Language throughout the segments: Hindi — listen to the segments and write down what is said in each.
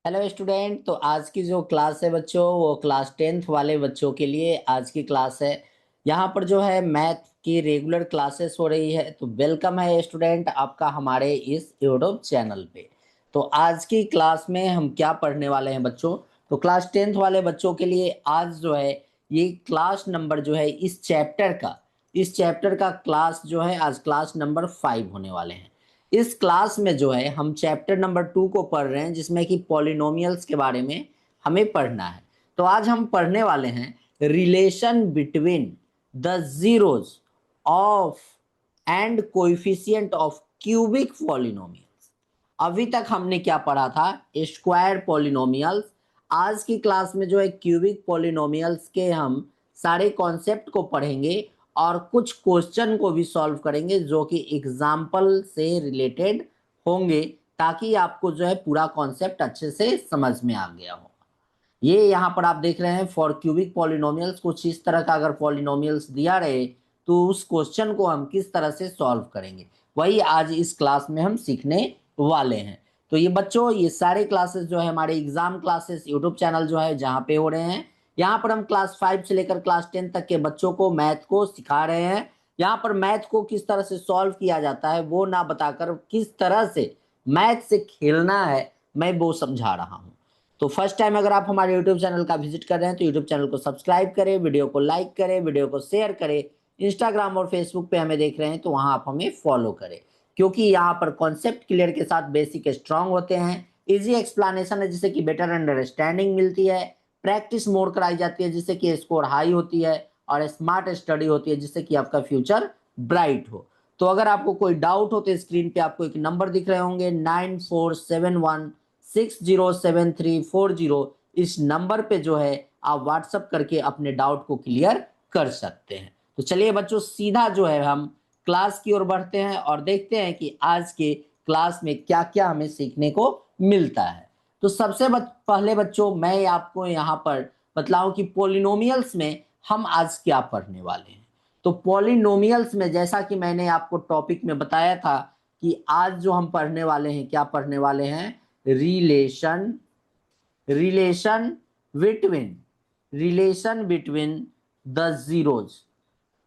Hello student. तो आज की जो क्लास है बच्चों, वो क्लास 10th वाले बच्चों के लिए आज की क्लास है। यहाँ पर जो है मैथ की रेगुलर क्लासेस हो रही है। तो वेलकम है स्टूडेंट आपका हमारे इस यूट्यूब चैनल पे। तो आज की क्लास में हम क्या पढ़ने वाले हैं बच्चों, तो क्लास 10th वाले बच्चों के लिए आज जो है ये क्लास नंबर जो है इस चैप्टर का क्लास जो है आज क्लास नंबर 5 होने वाले हैं। इस क्लास में जो है हम चैप्टर नंबर 2 को पढ़ रहे हैं, जिसमें कि पॉलिनोमियल्स के बारे में हमें पढ़ना है। तो आज हम पढ़ने वाले हैं relation between the zeros of and coefficient of cubic polynomials. अभी तक हमने क्या पढ़ा था? Square polynomials. आज की क्लास में जो है क्यूबिक पॉलिनोमियल्स के हम सारे कॉन्सेप्ट को पढ़ेंगे और कुछ क्वेश्चन को भी सॉल्व करेंगे जो कि एग्जाम्पल से रिलेटेड होंगे, ताकि आपको जो है पूरा कॉन्सेप्ट अच्छे से समझ में आ गया हो। ये यहाँ पर आप देख रहे हैं फॉर क्यूबिक पॉलिनोमियल्स, कुछ इस तरह का अगर पॉलिनोमियल्स दिया रहे तो उस क्वेश्चन को हम किस तरह से सॉल्व करेंगे, वही आज इस क्लास में हम सीखने वाले हैं। तो ये बच्चों, ये सारे क्लासेस जो है हमारे एग्जाम क्लासेस यूट्यूब चैनल जो है जहाँ पे हो रहे हैं, यहाँ पर हम क्लास 5 से लेकर क्लास 10 तक के बच्चों को मैथ को सिखा रहे हैं। यहाँ पर मैथ को किस तरह से सॉल्व किया जाता है वो ना बताकर किस तरह से मैथ से खेलना है, मैं वो समझा रहा हूँ। तो फर्स्ट टाइम अगर आप हमारे यूट्यूब चैनल का विजिट कर रहे हैं तो यूट्यूब चैनल को सब्सक्राइब करें, वीडियो को लाइक करें, वीडियो को शेयर करें। इंस्टाग्राम और फेसबुक पे हमें देख रहे हैं तो वहां आप हमें फॉलो करें, क्योंकि यहाँ पर कॉन्सेप्ट क्लियर के साथ बेसिक स्ट्रांग होते हैं। इजी एक्सप्लेनेशन है जिससे कि बेटर अंडरस्टैंडिंग मिलती है। प्रैक्टिस मोड कराई जाती है जिससे कि स्कोर हाई होती है, और स्मार्ट स्टडी होती है जिससे कि आपका फ्यूचर ब्राइट हो। तो अगर आपको कोई डाउट हो तो स्क्रीन पे आपको एक नंबर दिख रहे होंगे 9471607340। इस नंबर पे जो है आप व्हाट्सअप करके अपने डाउट को क्लियर कर सकते हैं। तो चलिए बच्चों, सीधा जो है हम क्लास की ओर बढ़ते हैं और देखते हैं कि आज के क्लास में क्या क्या हमें सीखने को मिलता है। तो सबसे पहले बच्चों, मैं आपको यहाँ पर बतलाऊं कि पॉलिनोमियल्स में हम आज क्या पढ़ने वाले हैं। तो पॉलिनोमियल्स में जैसा कि मैंने आपको टॉपिक में बताया था कि आज जो हम पढ़ने वाले हैं, क्या पढ़ने वाले हैं? Relation relation between relation between the zeros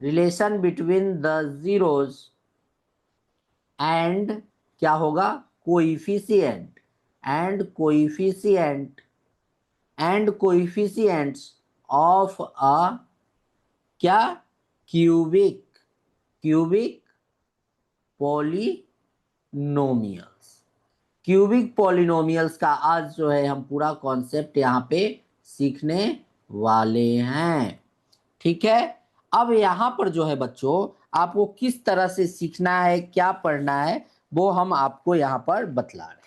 relation between the zeros and क्या होगा? Coefficient and coefficients of a क्या? Cubic cubic polynomials. Cubic polynomials का आज जो है हम पूरा कॉन्सेप्ट यहाँ पे सीखने वाले हैं। ठीक है। अब यहाँ पर जो है बच्चों, आपको किस तरह से सीखना है, क्या पढ़ना है, वो हम आपको यहाँ पर बतला रहे हैं।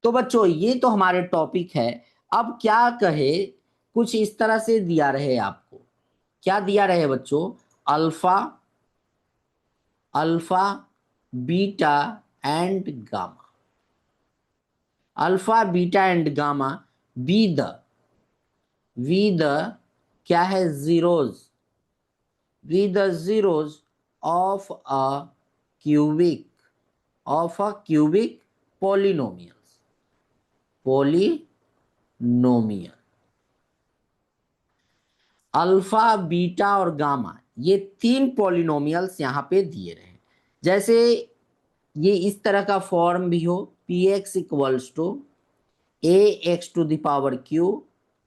तो बच्चों, ये तो हमारे टॉपिक है। अब क्या कहे, कुछ इस तरह से दिया रहे आपको। क्या दिया रहे बच्चों? Alpha alpha beta and gamma. Alpha beta and gamma be the क्या है? Zeros be the zeros of a cubic polynomial. Alpha beta और गामा, ये तीन पॉलिनोमियल्स यहाँ पे दिए रहे हैं। जैसे ये इस तरह का फॉर्म भी हो, p x equals to a x to the power cube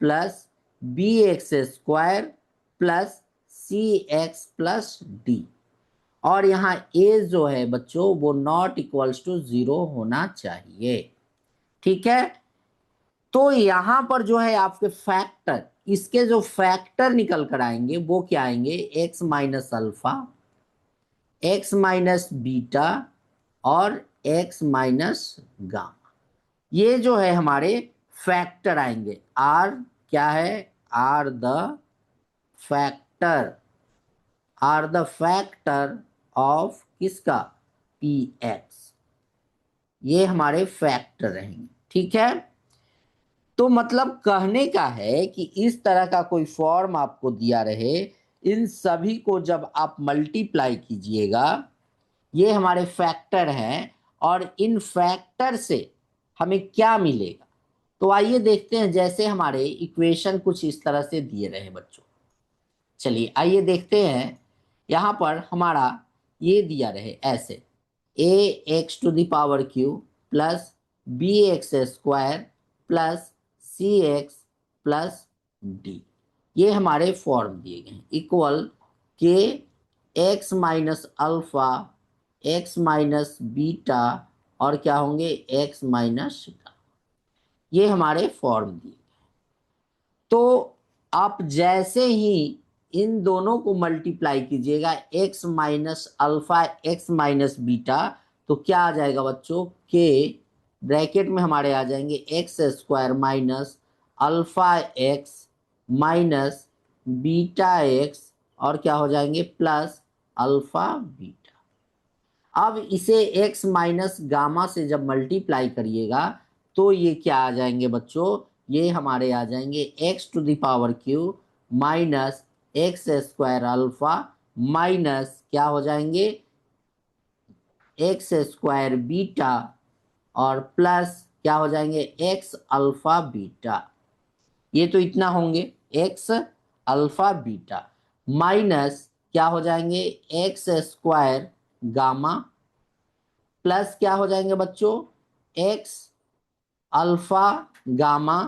plus b x square plus c x plus d. और यहाँ ए जो है बच्चों वो नॉट इक्वल्स टू 0 होना चाहिए। ठीक है। तो यहाँ पर जो है आपके फैक्टर, इसके जो फैक्टर निकल कर आएंगे वो क्या आएंगे? X minus alpha, x minus beta और एक्स माइनस गामा। ये जो है हमारे फैक्टर आएंगे। आर क्या है? आर द फैक्टर ऑफ किसका? P x. ये हमारे फैक्टर रहेंगे। ठीक है। तो मतलब कहने का है कि इस तरह का कोई फॉर्म आपको दिया रहे, इन सभी को जब आप मल्टीप्लाई कीजिएगा, ये हमारे फैक्टर हैं, और इन फैक्टर से हमें क्या मिलेगा? तो आइए देखते हैं, जैसे हमारे इक्वेशन कुछ इस तरह से दिए रहे बच्चों। चलिए आइए देखते हैं, यहाँ पर हमारा ये दिया रहे ऐसे, a x to the power cube plus b x square plus c x plus d, ये हमारे फॉर्म दिए गए हैं, इक्वल के x minus alpha x minus beta और क्या होंगे एक्स माइनस, ये हमारे फॉर्म दिए। तो आप जैसे ही इन दोनों को मल्टीप्लाई कीजिएगा, x minus alpha x minus beta, तो क्या आ जाएगा बच्चों, के ब्रैकेट में हमारे आ जाएंगे x square minus alpha x minus beta x और क्या हो जाएंगे प्लस अल्फा बीटा। अब इसे x माइनस गामा से जब मल्टीप्लाई करिएगा तो ये क्या आ जाएंगे बच्चों, ये हमारे आ जाएंगे x to the power cube minus x square alpha minus क्या हो जाएंगे एक्स स्क्वायर बीटा और प्लस क्या हो जाएंगे एक्स अल्फा बीटा, ये तो इतना होंगे एक्स अल्फा बीटा माइनस क्या हो जाएंगे एक्स स्क्वायर गामा प्लस क्या हो जाएंगे बच्चों एक्स अल्फा गामा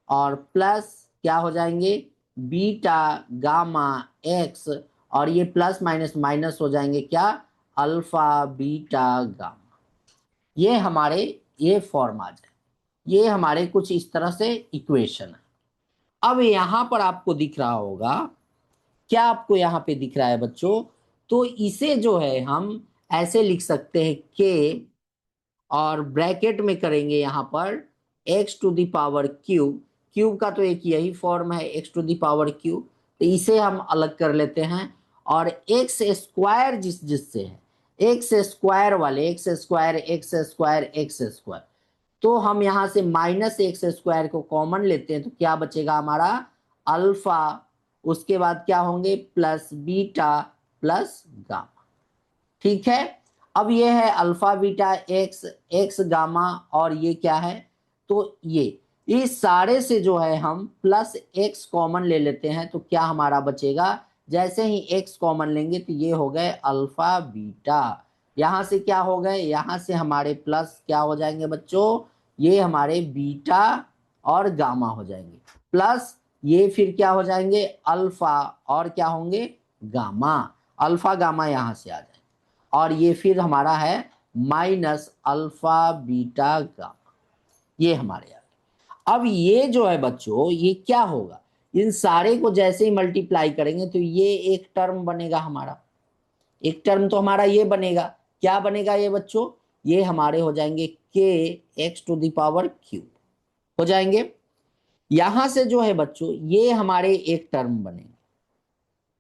और प्लस क्या हो जाएंगे बीटा गामा एक्स और ये प्लस माइनस माइनस हो जाएंगे क्या अल्फा बीटा गामा, ये हमारे ये फॉर्म आ जाए, ये हमारे कुछ इस तरह से इक्वेशन है। अब यहां पर आपको दिख रहा होगा, क्या आपको यहाँ पे दिख रहा है बच्चों, तो इसे जो है हम ऐसे लिख सकते हैं के और ब्रैकेट में करेंगे यहाँ पर x to the power cube, cube का तो एक यही फॉर्म है x to the power cube, तो इसे हम अलग कर लेते हैं और एक्स स्क्वायर जिससे है एक्स स्क्वायर वाले x square x square x square, तो हम यहाँ से माइनस एक्स स्क्वायर को कॉमन लेते हैं तो क्या बचेगा हमारा अल्फा, उसके बाद क्या होंगे प्लस बीटा प्लस गामा। ठीक है, अब ये है alpha beta x x gamma और ये क्या है, तो ये इस सारे से जो है हम प्लस एक्स कॉमन ले लेते हैं तो क्या हमारा बचेगा, जैसे ही एक्स कॉमन लेंगे तो ये हो गए अल्फा बीटा, यहां से क्या हो गए यहां से हमारे प्लस क्या हो जाएंगे बच्चों, ये हमारे बीटा और गामा हो जाएंगे प्लस ये फिर क्या हो जाएंगे अल्फा और क्या होंगे गामा, अल्फा गामा यहां से आ जाए और ये फिर हमारा है माइनस अल्फा बीटा गामा, ये हमारे यहाँ। अब ये जो है बच्चों ये क्या होगा, इन सारे को जैसे ही मल्टीप्लाई करेंगे तो ये एक टर्म बनेगा हमारा, एक टर्म तो हमारा ये बनेगा, क्या बनेगा ये बच्चों, ये हमारे हो जाएंगे के x to the power cube हो जाएंगे, यहां से जो है बच्चों ये हमारे एक टर्म बनेंगे,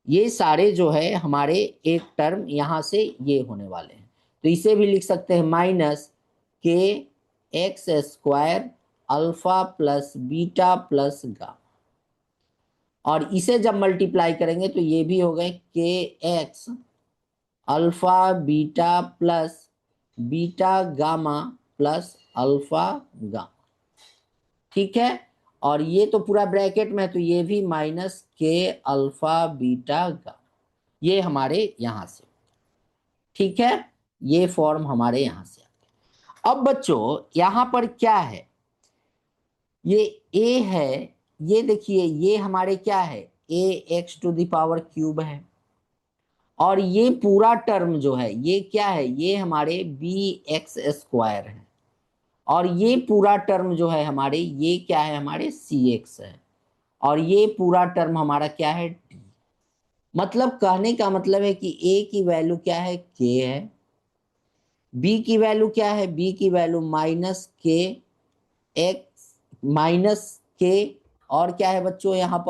ये सारे जो है हमारे एक टर्म यहां से ये होने वाले हैं, तो इसे भी लिख सकते हैं माइनस के x square alpha plus beta plus gamma और इसे जब मल्टीप्लाई करेंगे तो ये भी हो गए के x alpha beta plus beta gamma plus alpha gamma. ठीक है, और ये तो पूरा ब्रैकेट में तो ये भी माइनस के अल्फा बीटा गामा, ये हमारे यहां से। ठीक है, ये फॉर्म हमारे यहां से। अब बच्चों यहां पर क्या है, ये ए है, ये देखिए ये हमारे क्या है a x to the power cube है और ये पूरा टर्म जो है ये क्या है ये हमारे बी एक्स स्क्वायर है और ये पूरा टर्म जो है हमारे ये क्या है हमारे सी एक्स है और ये पूरा टर्म हमारा क्या है डी, मतलब कहने का मतलब है कि ए की वैल्यू क्या है के है, बी की वैल्यू क्या है बी की वैल्यू माइनस के एक्स माइनस के और क्या है बच्चों यहाँ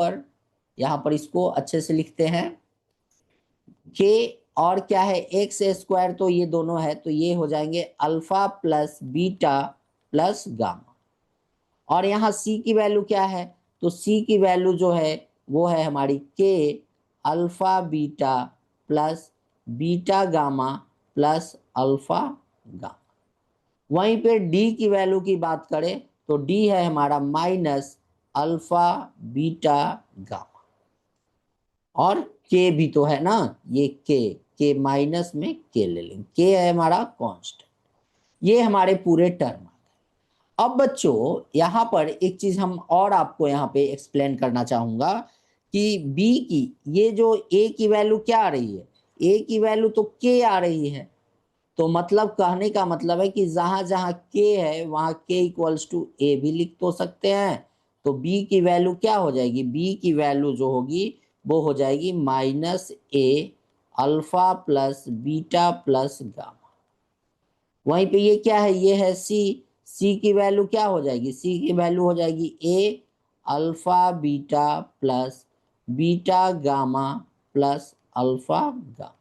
पर इसको अच्छे से लिखते हैं के और क्या है एक्स स्क्वायर, तो ये दोनों है तो ये हो जाएंगे alpha plus beta plus gamma और यहाँ सी की वैल्यू क्या है, तो सी की वैल्यू जो है वो है हमारी के alpha beta plus beta gamma plus alpha gamma. वहीं पे डी की वैल्यू की बात करें तो डी है हमारा माइनस अल्फा बीटा गामा, और के भी तो है ना, ये के माइनस में के ले लेंगे, के है हमारा कांस्टेंट। ये हमारे पूरे टर्म। अब बच्चों यहाँ पर एक चीज हम और आपको यहाँ पे एक्सप्लेन करना चाहूंगा कि बी की ये जो ए की वैल्यू क्या आ रही है, ए की वैल्यू तो के आ रही है, तो मतलब कहने का मतलब है कि जहां जहां के है वहां के इक्वल्स टू ए भी लिख तो सकते हैं। तो बी की वैल्यू क्या हो जाएगी, बी की वैल्यू जो होगी वो हो जाएगी minus a alpha plus beta plus gamma. वहीं पे ये क्या है, ये है सी, सी की वैल्यू क्या हो जाएगी, सी की वैल्यू हो जाएगी a alpha beta plus beta gamma plus alpha gamma.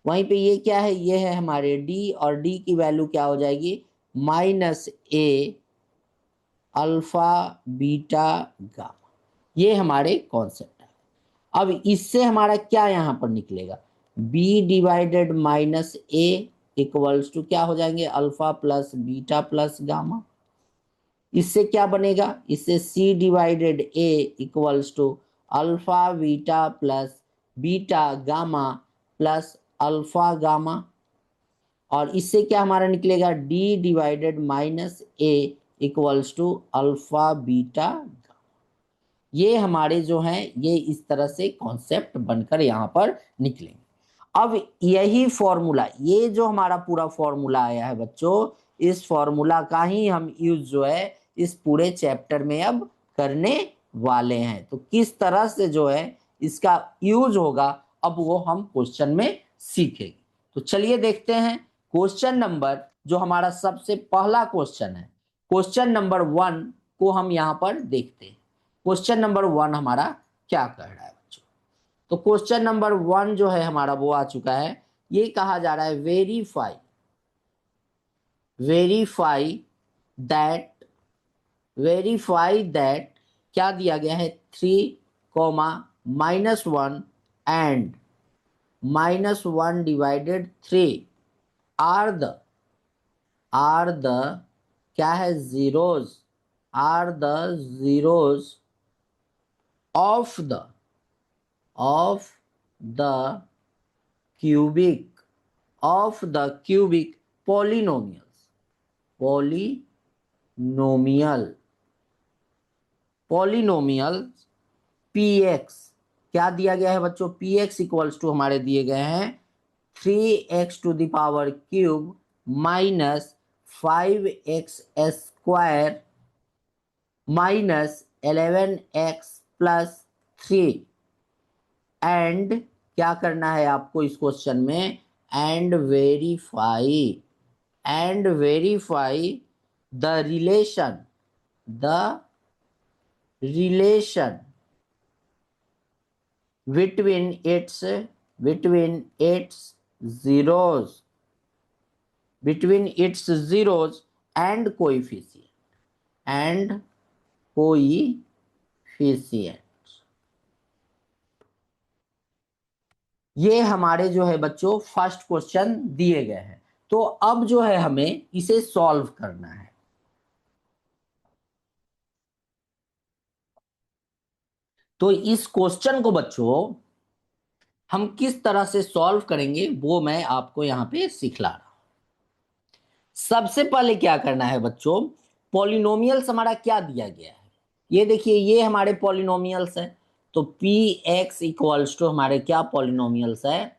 वहीं पे ये क्या है, ये है हमारे डी, और डी की वैल्यू क्या हो जाएगी minus a alpha beta gamma. ये हमारे कॉन्सेप्ट है। अब इससे हमारा क्या यहां पर निकलेगा, b divided minus a equals to क्या हो जाएंगे alpha plus beta plus gamma. इससे क्या बनेगा, इससे c divided a equals to alpha beta plus beta gamma plus alpha gamma. और इससे क्या हमारा निकलेगा d divided minus a equals to alpha beta. ये हमारे जो हैं ये इस तरह से कॉन्सेप्ट बनकर यहाँ पर निकलेंगे। अब यही फॉर्मूला, ये जो हमारा पूरा फॉर्मूला आया है बच्चों, इस फॉर्मूला का ही हम यूज जो है इस पूरे चैप्टर में अब करने वाले हैं। तो किस तरह से जो है इसका यूज होगा अब वो हम क्वेश्चन में सीखेंगे। तो चलिए देखते हैं क्वेश्चन नंबर जो हमारा सबसे पहला क्वेश्चन है, क्वेश्चन नंबर 1 को हम यहाँ पर देखते हैं। क्वेश्चन नंबर 1 हमारा क्या कह रहा है बच्चों, तो क्वेश्चन नंबर 1 जो है हमारा वो आ चुका है। ये कहा जा रहा है वेरीफाई दैट क्या दिया गया है 3, -1 एंड -1 डिवाइडेड 3 आर द क्या है zeros, are the zeros of the cubic polynomial px। क्या दिया गया है बच्चों, px इक्वल्स टू हमारे दिए गए हैं 3x to the power cube minus 5x square minus 11x plus 3। And क्या करना है आपको इस क्वेश्चन में, and verify the relation between its zeros and coefficient ये हमारे जो है बच्चों फर्स्ट क्वेश्चन दिए गए हैं। तो अब जो है हमें इसे सॉल्व करना है। तो इस क्वेश्चन को बच्चों हम किस तरह से सॉल्व करेंगे वो मैं आपको यहां पे सिखला रहा हूं। सबसे पहले क्या करना है बच्चों, पॉलिनोमियल्स हमारा क्या दिया गया है, ये देखिए ये हमारे पॉलिनोमियल्स है। तो पी एक्स इक्वल्स टू हमारे क्या पॉलिनोमियल्स है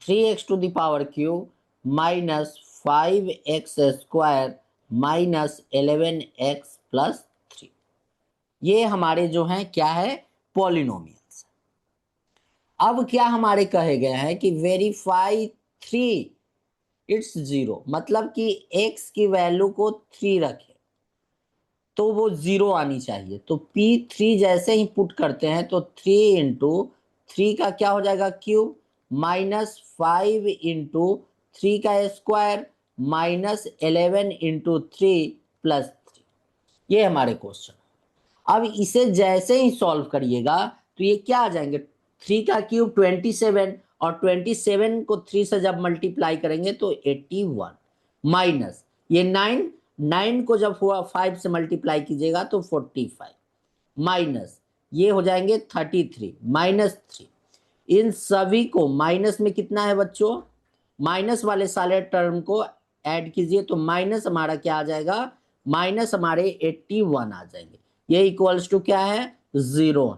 3x to the power cube minus 5x square minus 11x plus 3। ये हमारे जो हैं क्या है पॉलिनोमियल्स। अब क्या हमारे कहे गए हैं कि वेरीफाई 3 इट्स 0, मतलब कि x की वैल्यू को 3 रखें तो वो 0 आनी चाहिए। तो P3 जैसे ही पुट करते हैं तो 3 इंटू 3 का क्या हो जाएगा क्यूब माइनस 5 इंटू 3 का स्क्वायर माइनस 11 इंटू 3 प्लस 3। ये हमारे क्वेश्चन। अब इसे जैसे ही सॉल्व करिएगा तो ये क्या आ जाएंगे 3 का क्यूब 27 और 27 को 3 से जब मल्टीप्लाई करेंगे तो 81 माइनस ये 9 9 को जब 5 से मल्टीप्लाई कीजिएगा तो 45, माइनस ये हो जाएंगे 33, -3। इन सभी को माइनस में कितना है बच्चों, माइनस वाले सारे टर्म को ऐड कीजिए तो माइनस हमारा क्या आ जाएगा, माइनस हमारे 81 आ जाएंगे। ये इक्वल्स टू क्या है, 0।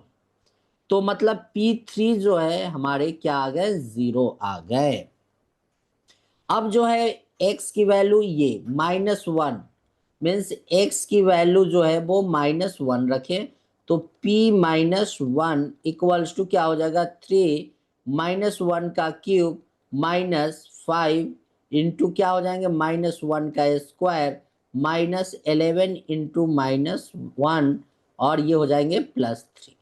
तो मतलब P3 जो है हमारे क्या आ गए, 0 आ गए। अब जो है x की वैल्यू ये -1 मीन्स x की वैल्यू जो है वो -1 रखें तो P -1 इक्वल्स टू क्या हो जाएगा, 3 -1 का क्यूब -5 इंटू क्या हो जाएंगे, -1 का स्क्वायर -11 इंटू -1 और ये हो जाएंगे +3।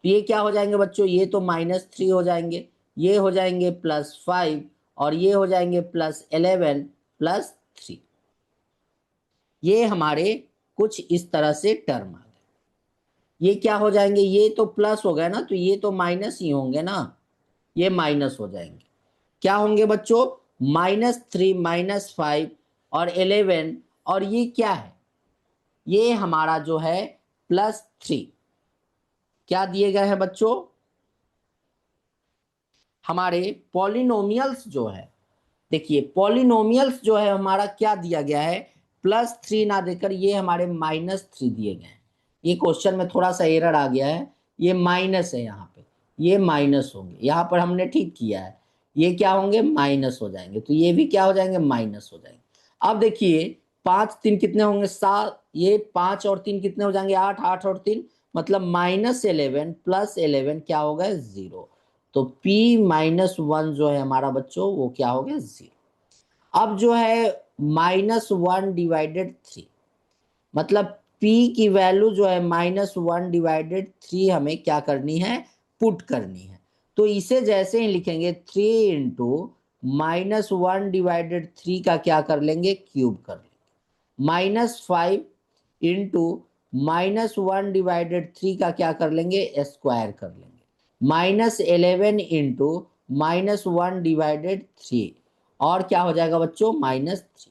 तो ये क्या हो जाएंगे बच्चों, ये तो -3 हो जाएंगे, ये हो जाएंगे +5 और ये हो जाएंगे +11 +3। ये हमारे कुछ इस तरह से टर्म आ गए। ये क्या हो जाएंगे, ये तो प्लस हो गए ना, तो ये तो माइनस ही होंगे ना, ये माइनस हो जाएंगे। क्या होंगे बच्चों, -3 -5 और 11 और ये क्या है, ये हमारा जो है +3 क्या दिए गए हैं बच्चों, हमारे पॉलिनोमियल्स जो है, देखिए पॉलिनोमियल्स जो है हमारा क्या दिया गया है, +3 ना देकर ये हमारे -3 दिए गए हैं। ये क्वेश्चन में थोड़ा सा एरर आ गया है, ये माइनस है यहाँ पे, ये माइनस होंगे, यहाँ पर हमने ठीक किया है, ये क्या होंगे, माइनस हो जाएंगे, तो ये भी क्या हो जाएंगे, माइनस हो जाएंगे। अब देखिए 5 3 कितने होंगे, 7, ये 5 और 3 कितने हो जाएंगे, 8, 8 और 3 मतलब -11 +11 क्या होगा, 0। तो P -1 जो है हमारा बच्चों वो क्या हो गया, 0। अब जो है -1 डिवाइडेड 3 मतलब P की वैल्यू जो है -1 डिवाइडेड 3 हमें क्या करनी है, पुट करनी है। तो इसे जैसे ही लिखेंगे 3 इंटू -1 डिवाइडेड 3 का क्या कर लेंगे, क्यूब कर लेंगे, -5 इंटू -1 डिवाइडेड 3 का क्या कर लेंगे, स्क्वायर कर लेंगे, -11 इंटू -1 डिवाइडेड 3 और क्या हो जाएगा बच्चों, -3।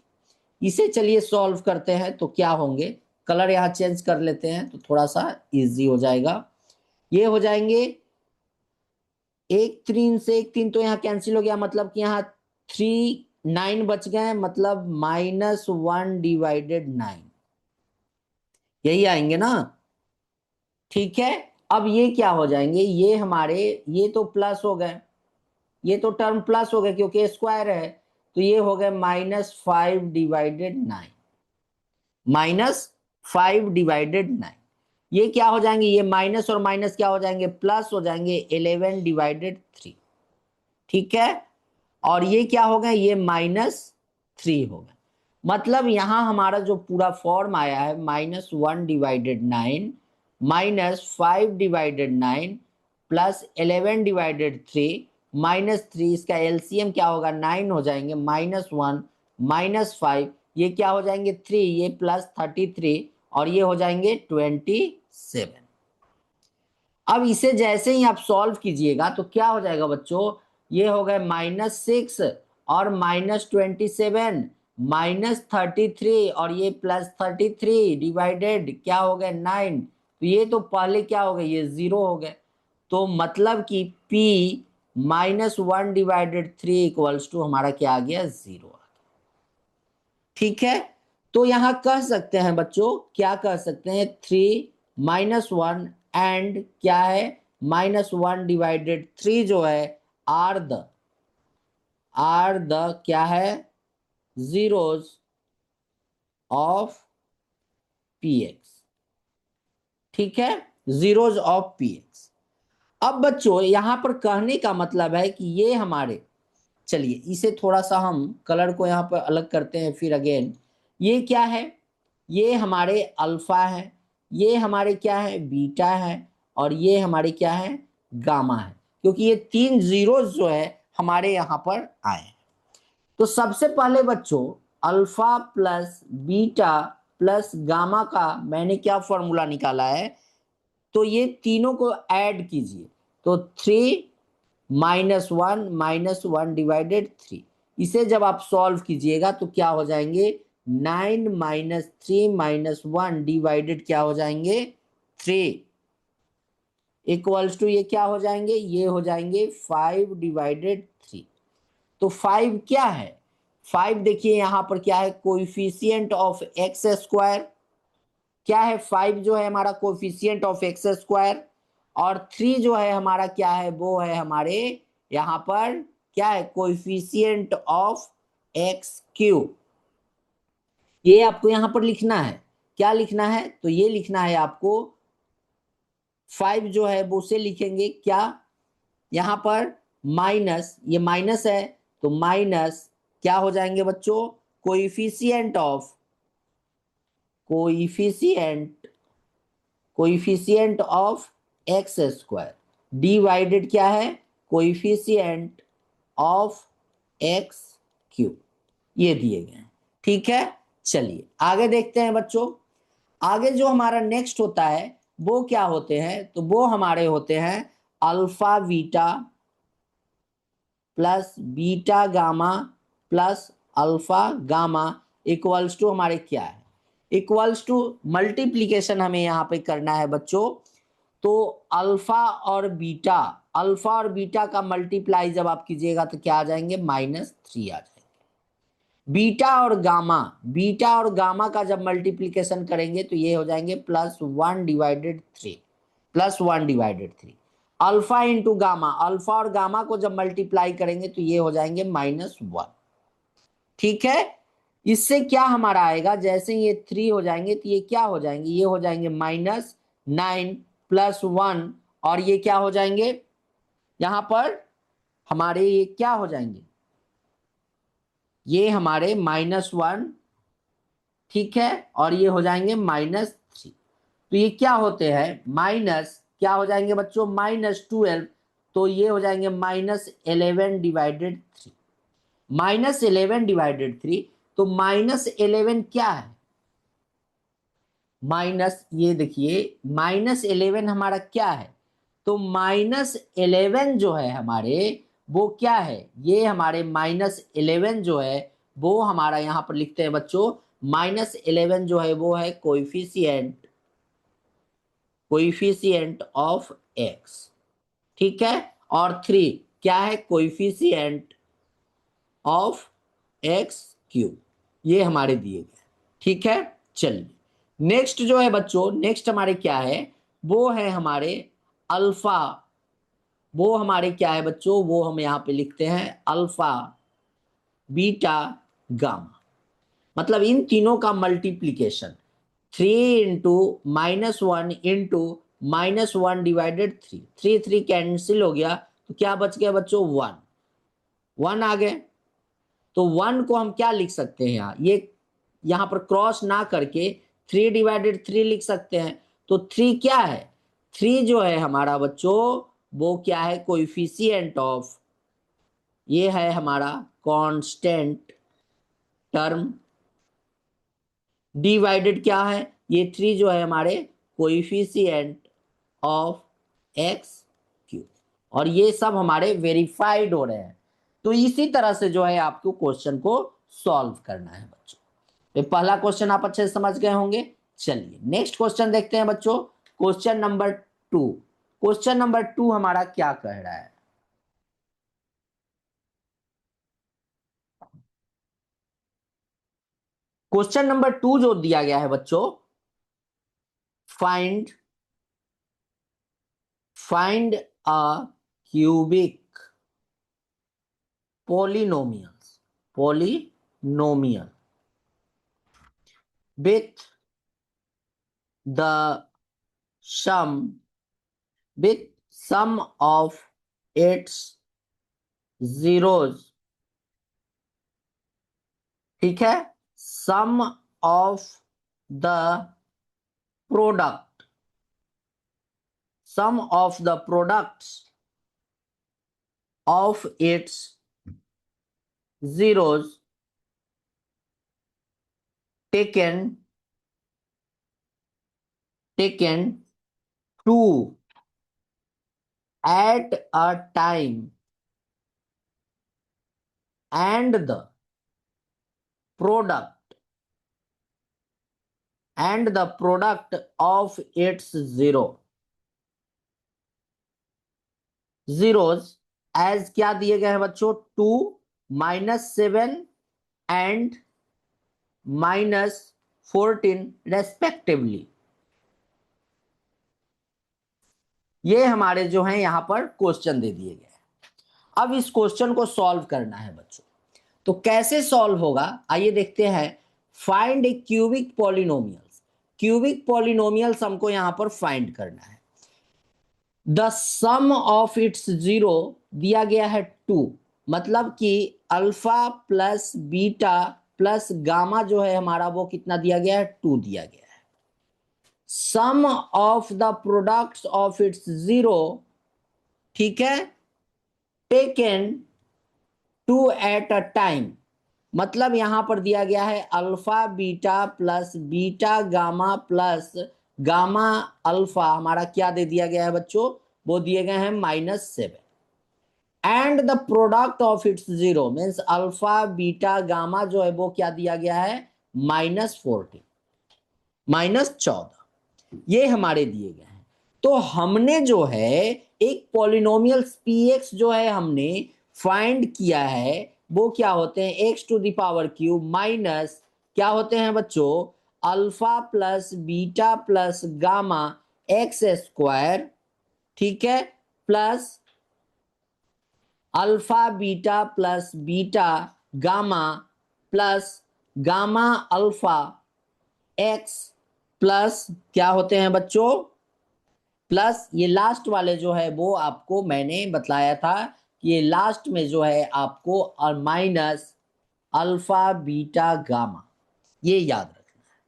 इसे चलिए सॉल्व करते हैं तो क्या होंगे, कलर यहाँ चेंज कर लेते हैं तो थोड़ा सा इजी हो जाएगा। ये हो जाएंगे 1 3 से 1 3 तो यहाँ कैंसिल हो गया, मतलब कि यहाँ 3 9 बच गए, मतलब -1 डिवाइडेड 9 यही आएंगे ना, ठीक है। अब ये क्या हो जाएंगे, ये हमारे ये तो प्लस हो गए, ये तो टर्म प्लस हो गए क्योंकि स्क्वायर है, तो ये हो गए -5 डिवाइडेड 9, -5 डिवाइडेड 9। ये क्या हो जाएंगे, ये माइनस और माइनस क्या हो जाएंगे, प्लस हो जाएंगे 11 डिवाइडेड 3, ठीक है। और ये क्या हो गए, ये -3 हो गए। मतलब यहां हमारा जो पूरा फॉर्म आया है -1 डिवाइडेड 9 -5 डिवाइडेड 9 +11 डिवाइडेड 3 -3, इसका एलसीएम क्या होगा, 9 हो जाएंगे, -1 -5 ये क्या हो जाएंगे 3, ये +33 और ये हो जाएंगे 27। अब इसे जैसे ही आप सॉल्व कीजिएगा तो क्या हो जाएगा बच्चों, ये हो गए -6 और -27 -33 और ये +33 डिवाइडेड क्या हो गए 9, तो ये तो पहले क्या हो गए, ये 0 हो गए। तो मतलब कि P -1 डिवाइडेड 3 इक्वल्स टू हमारा क्या आ गया, 0। ठीक है, तो यहां कह सकते हैं बच्चों, क्या कह सकते हैं, 3 -1 एंड क्या है, -1 डिवाइडेड 3 जो है आर द क्या है, जीरोज ऑफ px, ठीक है, जीरोज ऑफ px। अब बच्चों यहां पर कहने का मतलब है कि ये हमारे, चलिए इसे थोड़ा सा हम कलर को यहाँ पर अलग करते हैं फिर अगेन, ये क्या है, ये हमारे अल्फा है, ये हमारे क्या है, बीटा है और ये हमारे क्या है, गामा है, क्योंकि ये 3 जीरोज जो है हमारे यहाँ पर आए। तो सबसे पहले बच्चों alpha plus beta plus gamma का मैंने क्या फॉर्मूला निकाला है, तो ये तीनों को ऐड कीजिए तो 3 -1 -1 डिवाइडेड 3, इसे जब आप सॉल्व कीजिएगा तो क्या हो जाएंगे, 9 - 3 - 1 डिवाइडेड क्या हो जाएंगे 3 इक्वल्स टू ये क्या हो जाएंगे, ये हो जाएंगे 5/3। तो 5 क्या है, 5 देखिए यहां पर क्या है, कोएफिशिएंट ऑफ एक्स स्क्वायर। क्या है 5 जो है हमारा कोएफिशिएंट ऑफ एक्स स्क्वायर, और 3 जो है हमारा क्या है, वो है हमारे यहां पर क्या है, कोएफिशिएंट ऑफ एक्स क्यूब। ये आपको यहां पर लिखना है, क्या लिखना है, तो ये लिखना है आपको 5 जो है वो उसे लिखेंगे क्या, यहां पर माइनस, ये माइनस है तो माइनस क्या हो जाएंगे बच्चों, coefficient of, coefficient coefficient of x square divided क्या है, कोइफिशिएंट ऑफ एक्स क्यूब, ये दिए गए हैं। ठीक है, चलिए आगे देखते हैं बच्चों। आगे जो हमारा नेक्स्ट होता है वो क्या होते हैं, तो वो हमारे होते हैं alpha beta plus beta gamma plus alpha gamma equals to हमारे क्या है, इक्वल्स टू मल्टीप्लीकेशन हमें यहाँ पे करना है बच्चों। तो अल्फा और बीटा का मल्टीप्लाई जब आप कीजिएगा तो क्या आ जाएंगे, -3 आ जाएंगे। बीटा और गामा का जब मल्टीप्लीकेशन करेंगे तो ये हो जाएंगे +1/3, +1/3। अल्फा इंटू गामा, अल्फा और गामा को जब मल्टीप्लाई करेंगे तो ये हो जाएंगे -1। ठीक है, इससे क्या हमारा आएगा, जैसे ये 3 हो जाएंगे तो ये क्या हो जाएंगे, ये हो जाएंगे -9 + 1, और ये क्या हो जाएंगे यहां पर हमारे, ये क्या हो जाएंगे, ये हमारे -1, ठीक है, और ये हो जाएंगे -3। तो ये क्या होते हैं, माइनस क्या हो जाएंगे बच्चों, -12, तो ये हो जाएंगे -11/3, -11/3। तो -11 क्या है, माइनस, ये देखिए -11 हमारा क्या है, तो -11 जो है हमारे वो क्या है, ये हमारे -11 जो है वो हमारा यहां पर लिखते हैं बच्चों, -11 जो है वो है कोइफिशिएंट ऑफ एक्स। ठीक है, और 3 क्या है, कोइफिशिएंट ऑफ एक्स क्यूब, ये हमारे दिए गए। ठीक है, चलिए नेक्स्ट जो है बच्चों, नेक्स्ट हमारे क्या है, वो है हमारे अल्फा, वो हमारे क्या है बच्चों, वो हम यहां पे लिखते हैं अल्फा बीटा गामा, मतलब इन तीनों का मल्टीप्लीकेशन, 3 × -1 × -1/3, 3 कैंसिल हो गया तो क्या बच गया बच्चों, 1, 1 आ गए। तो 1 को हम क्या लिख सकते हैं, यहाँ ये यहां पर क्रॉस ना करके 3/3 लिख सकते हैं। तो 3 क्या है, 3 जो है हमारा बच्चों वो क्या है, कोइफिशिएंट ऑफ, ये है हमारा कांस्टेंट टर्म, डिवाइडेड क्या है, ये 3 जो है हमारे कोइफिशिएंट ऑफ एक्स क्यूब, और ये सब हमारे वेरीफाइड हो रहे हैं। तो इसी तरह से जो है आपको क्वेश्चन को सॉल्व करना है बच्चों। तो पहला क्वेश्चन आप अच्छे से समझ गए होंगे। चलिए नेक्स्ट क्वेश्चन देखते हैं बच्चों, क्वेश्चन नंबर 2 हमारा क्या कह रहा है, क्वेश्चन नंबर 2 जो दिया गया है बच्चों, find find a cubic polynomial with the sum with sum of its zeros। ठीक है, sum of the product sum of the products of its zeros taken two at a time, and the product and the product of its zeros as क्या दिए गए हैं बच्चों, 2, -7 एंड -14 रेस्पेक्टिवली। ये हमारे जो हैं यहां पर क्वेश्चन दे दिए गए हैं। अब इस क्वेश्चन को सॉल्व करना है बच्चों। तो कैसे सॉल्व होगा, आइए देखते हैं। Find a cubic polynomials. Cubic polynomials हमको यहां पर फाइंड करना है। The sum of it's zero दिया गया है 2, मतलब कि alpha plus beta plus gamma जो है हमारा वो कितना दिया गया है, 2 दिया गया है। Sum of the products of it's zero, ठीक है, टेकन 2 एट अ टाइम, मतलब यहां पर दिया गया है alpha beta plus beta gamma plus gamma alpha, हमारा क्या दे दिया गया है बच्चों, वो दिए गए हैं -7 and the product of it's zero means alpha beta gamma जो है वो क्या दिया गया है, -14 -14, ये हमारे दिए गए हैं। तो हमने जो है एक पॉलिनोमियल px जो है हमने फाइंड किया है, वो क्या होते हैं, x⁻³ माइनस क्या होते हैं बच्चों, alpha plus beta plus gamma x², ठीक है, plus alpha beta plus beta gamma plus gamma alpha x plus क्या होते हैं बच्चों, प्लस ये लास्ट वाले जो है वो आपको मैंने बतलाया था कि ये लास्ट में जो है आपको और माइनस अल्फा बीटा गामा, ये याद रखना है।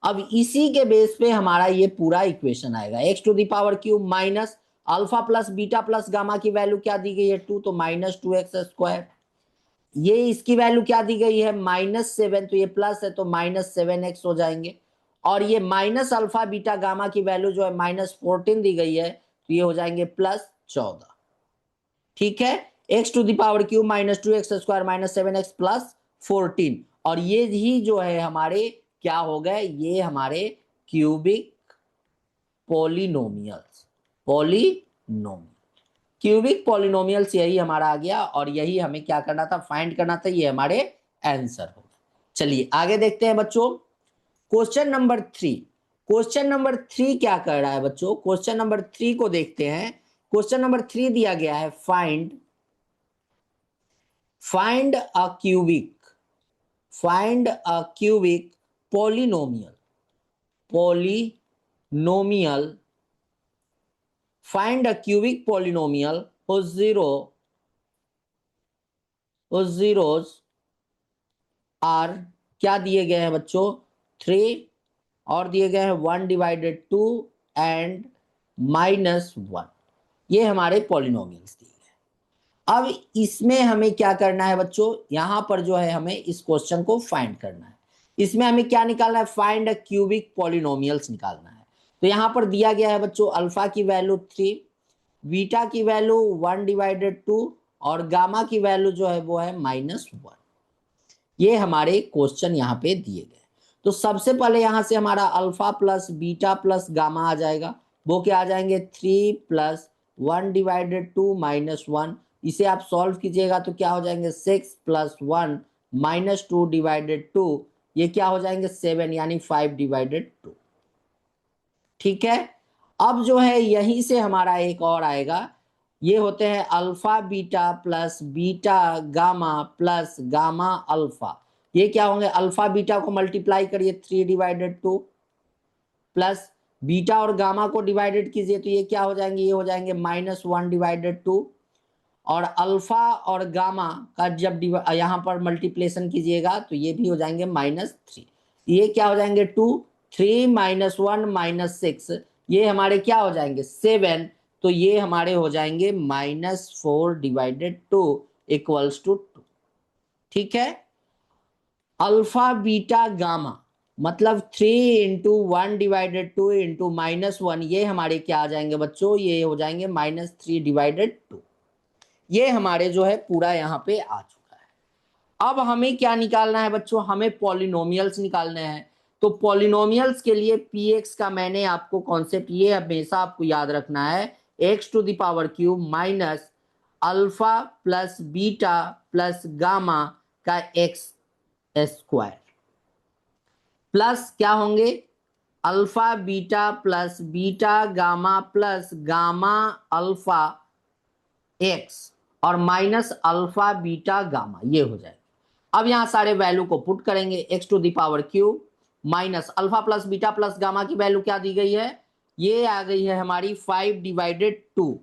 अब इसी के बेस पे हमारा ये पूरा इक्वेशन आएगा, x⁻³ minus alpha plus beta plus gamma की वैल्यू क्या दी गई है, 2, तो -2x²। ये इसकी वैल्यू क्या दी गई है, -7, तो ये प्लस है तो -7x हो जाएंगे। और ये माइनस अल्फा बीटा गामा की वैल्यू जो है -14 दी गई है, तो ये हो जाएंगे +14, ठीक है। x⁻³ -2x² -7x +14, और ये ही जो है हमारे क्या हो गए, ये हमारे क्यूबिक पॉलिनोमियल्स, क्यूबिक पॉलिनोमियल्स यही हमारा आ गया, और यही हमें क्या करना था, फाइंड करना था, ये हमारे आंसर हो गए। चलिए आगे देखते हैं बच्चों, क्वेश्चन नंबर 3। क्वेश्चन नंबर 3 क्या कर रहा है बच्चों, क्वेश्चन नंबर 3 को देखते हैं। क्वेश्चन नंबर 3 दिया गया है, find a cubic polynomial, find a cubic polynomial whose zeros are क्या दिए गए हैं बच्चों, 3, और दिए गए हैं 1/2 एंड -1, ये हमारे पॉलिनोमियल्स दिए गए। अब इसमें हमें क्या करना है बच्चों, यहां पर जो है हमें इस क्वेश्चन को फाइंड करना है। इसमें हमें क्या निकालना है, फाइंड अ क्यूबिक पॉलिनोमियल्स निकालना है। तो यहां पर दिया गया है बच्चों अल्फा की वैल्यू 3, बीटा की वैल्यू 1/2 और गामा की वैल्यू जो है वो है -1। ये हमारे क्वेश्चन यहाँ पे दिए गए। तो सबसे पहले यहां से हमारा alpha plus beta plus gamma आ जाएगा, वो क्या आ जाएंगे, 3 + 1/2 -1, इसे आप सॉल्व कीजिएगा तो क्या हो जाएंगे, 6 + 1 -2/2, ये क्या हो जाएंगे 7, यानी 5/2, ठीक है। अब जो है यहीं से हमारा एक और आएगा, ये होते हैं alpha beta plus beta gamma plus gamma alpha, ये क्या होंगे, अल्फा बीटा को मल्टीप्लाई करिए 3/2 प्लस बीटा और गामा को डिवाइडेड कीजिए तो ये क्या हो जाएंगे, ये हो जाएंगे -1/2, और अल्फा और गामा का जब यहाँ पर मल्टीप्लेशन कीजिएगा तो ये भी हो जाएंगे -3, ये क्या हो जाएंगे 2, 3 - 1 -6, ये हमारे क्या हो जाएंगे 7, तो ये हमारे हो जाएंगे -4/2 = 2, ठीक है। अल्फा बीटा गामा मतलब 3 × 1/2 × -1, ये हमारे क्या आ जाएंगे बच्चों, ये हो जाएंगे -3/2, ये हमारे जो है पूरा यहाँ पे आ चुका है। अब हमें क्या निकालना है बच्चों, हमें पॉलिनोमियल्स निकालने हैं। तो पॉलिनोमियल्स के लिए px का मैंने आपको कॉन्सेप्ट ये हमेशा आपको याद रखना है, x to the power cube minus alpha plus beta plus gamma का एक्स स्क्वायर प्लस क्या होंगे alpha beta plus beta gamma plus gamma alpha x और माइनस अल्फा बीटा गामा, ये हो जाएगा। अब यहां सारे वैल्यू को पुट करेंगे, x to the power cube minus alpha plus beta plus gamma की वैल्यू क्या दी गई है, ये आ गई है हमारी 5/2।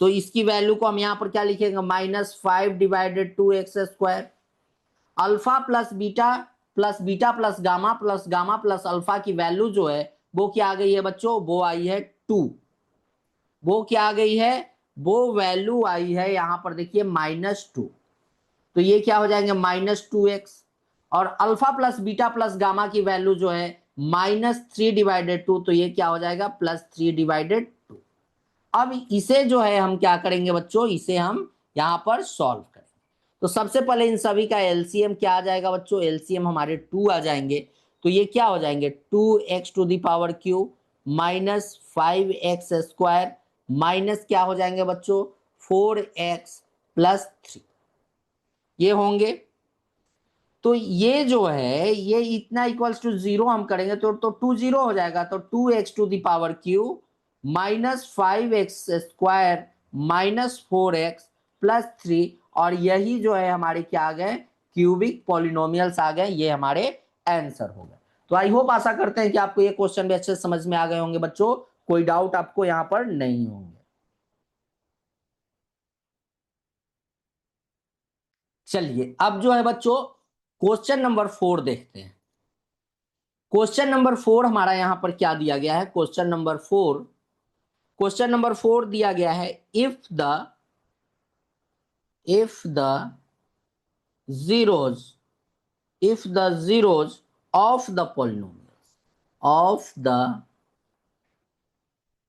तो इसकी वैल्यू को हम यहां पर क्या लिखेंगे, -5/2 x square. Alpha plus beta plus gamma plus alpha की वैल्यू जो है वो क्या आ गई है बच्चों, वो आई है 2। वो क्या आ गई है, वो वैल्यू आई है यहां पर देखिए -2। तो ये क्या हो जाएंगे -2x। और alpha plus beta plus gamma की वैल्यू जो है -3/2, तो ये क्या हो जाएगा +3/2। अब इसे जो है हम क्या करेंगे बच्चों, इसे हम यहां पर सॉल्व करेंगे। तो सबसे पहले इन सभी का एलसीएम क्या आ जाएगा बच्चों, एलसीएम हमारे 2 आ जाएंगे। तो ये क्या हो जाएंगे 2x to the power cube minus 5x² minus क्या हो जाएंगे बच्चों 4x प्लस 3, ये होंगे। तो ये जो है ये इतना इक्वल्स टू 0 हम करेंगे तो 2 0 हो जाएगा। तो 2x to the power cube minus 5x² minus 4x plus 3, और यही जो है हमारे क्या आ गए क्यूबिक पॉलिनोमियल्स आ गए, ये हमारे आंसर हो गए। तो आई होप आशा करते हैं कि आपको ये क्वेश्चन भी अच्छे से समझ में आ गए होंगे बच्चों, कोई डाउट आपको यहां पर नहीं होंगे। चलिए अब जो है बच्चों क्वेश्चन नंबर 4 देखते हैं। क्वेश्चन नंबर 4 हमारा यहां पर क्या दिया गया है, क्वेश्चन नंबर 4 दिया गया है if the zeros zeros of the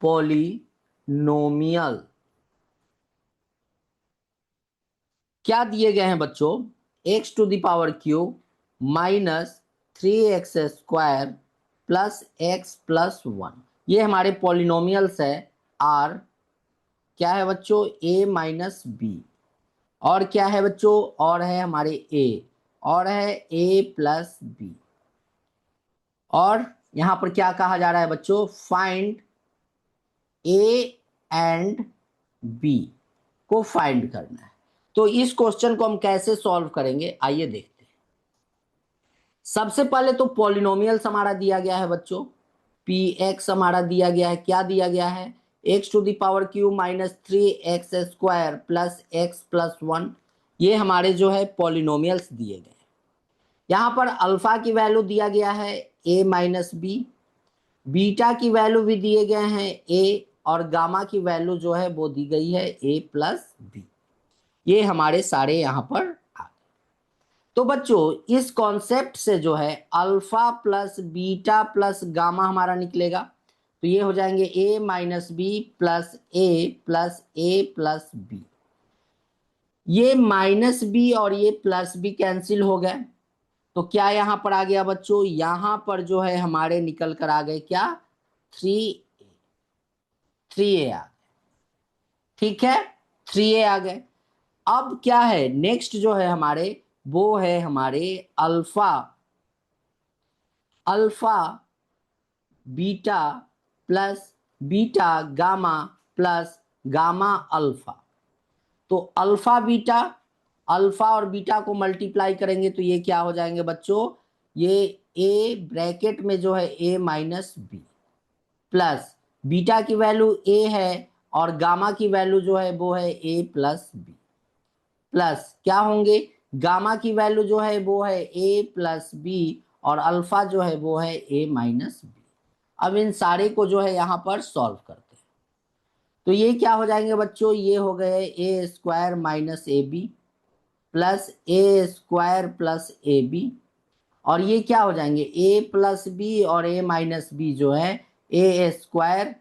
polynomial क्या दिए गए हैं बच्चों, x to the power cube minus 3x² plus x plus 1, ये हमारे पॉलिनोमियल्स है। आर क्या है बच्चों a माइनस बी, और क्या है बच्चों, और है हमारे a, और है a प्लस बी। और यहां पर क्या कहा जा रहा है बच्चों, फाइंड a एंड b को फाइंड करना है। तो इस क्वेश्चन को हम कैसे सॉल्व करेंगे आइए देखते हैं। सबसे पहले तो पॉलिनोमियल्स हमारा दिया गया है बच्चों, px हमारा दिया गया है, क्या दिया गया है x to the power cube minus 3x² plus x plus 1, ये हमारे जो है पॉलिनोमियल्स दिए गए। यहां पर अल्फा की वैल्यू दिया गया है a माइनस बी, बीटा की वैल्यू भी दिए गए हैं a, और गामा की वैल्यू जो है वो दी गई है a प्लस बी। ये हमारे सारे यहां पर आ गए। तो बच्चों इस कॉन्सेप्ट से जो है alpha plus beta plus gamma हमारा निकलेगा। तो ये हो जाएंगे a minus b plus a plus b. ये माइनस बी और ये प्लस बी कैंसिल हो गए। तो क्या यहां पर आ गया बच्चों, यहां पर जो है हमारे निकल कर आ गए क्या 3a आ गए, ठीक है 3a आ गए। अब क्या है नेक्स्ट जो है हमारे, वो है हमारे alpha beta plus beta gamma plus gamma alpha. तो अल्फा और बीटा को मल्टीप्लाई करेंगे तो ये क्या हो जाएंगे बच्चों, ये a ब्रैकेट में जो है a minus b plus beta की वैल्यू a है और गामा की वैल्यू जो है वो है a प्लस बी, प्लस क्या होंगे गामा की वैल्यू जो है वो है a प्लस बी और अल्फा जो है वो है a माइनस बी। अब इन सारे को जो है यहां पर सॉल्व करते हैं। तो ये क्या हो जाएंगे बच्चों, ये हो गए a² minus a b plus a² plus a b, और ये क्या हो जाएंगे a प्लस बी और a माइनस बी जो है a²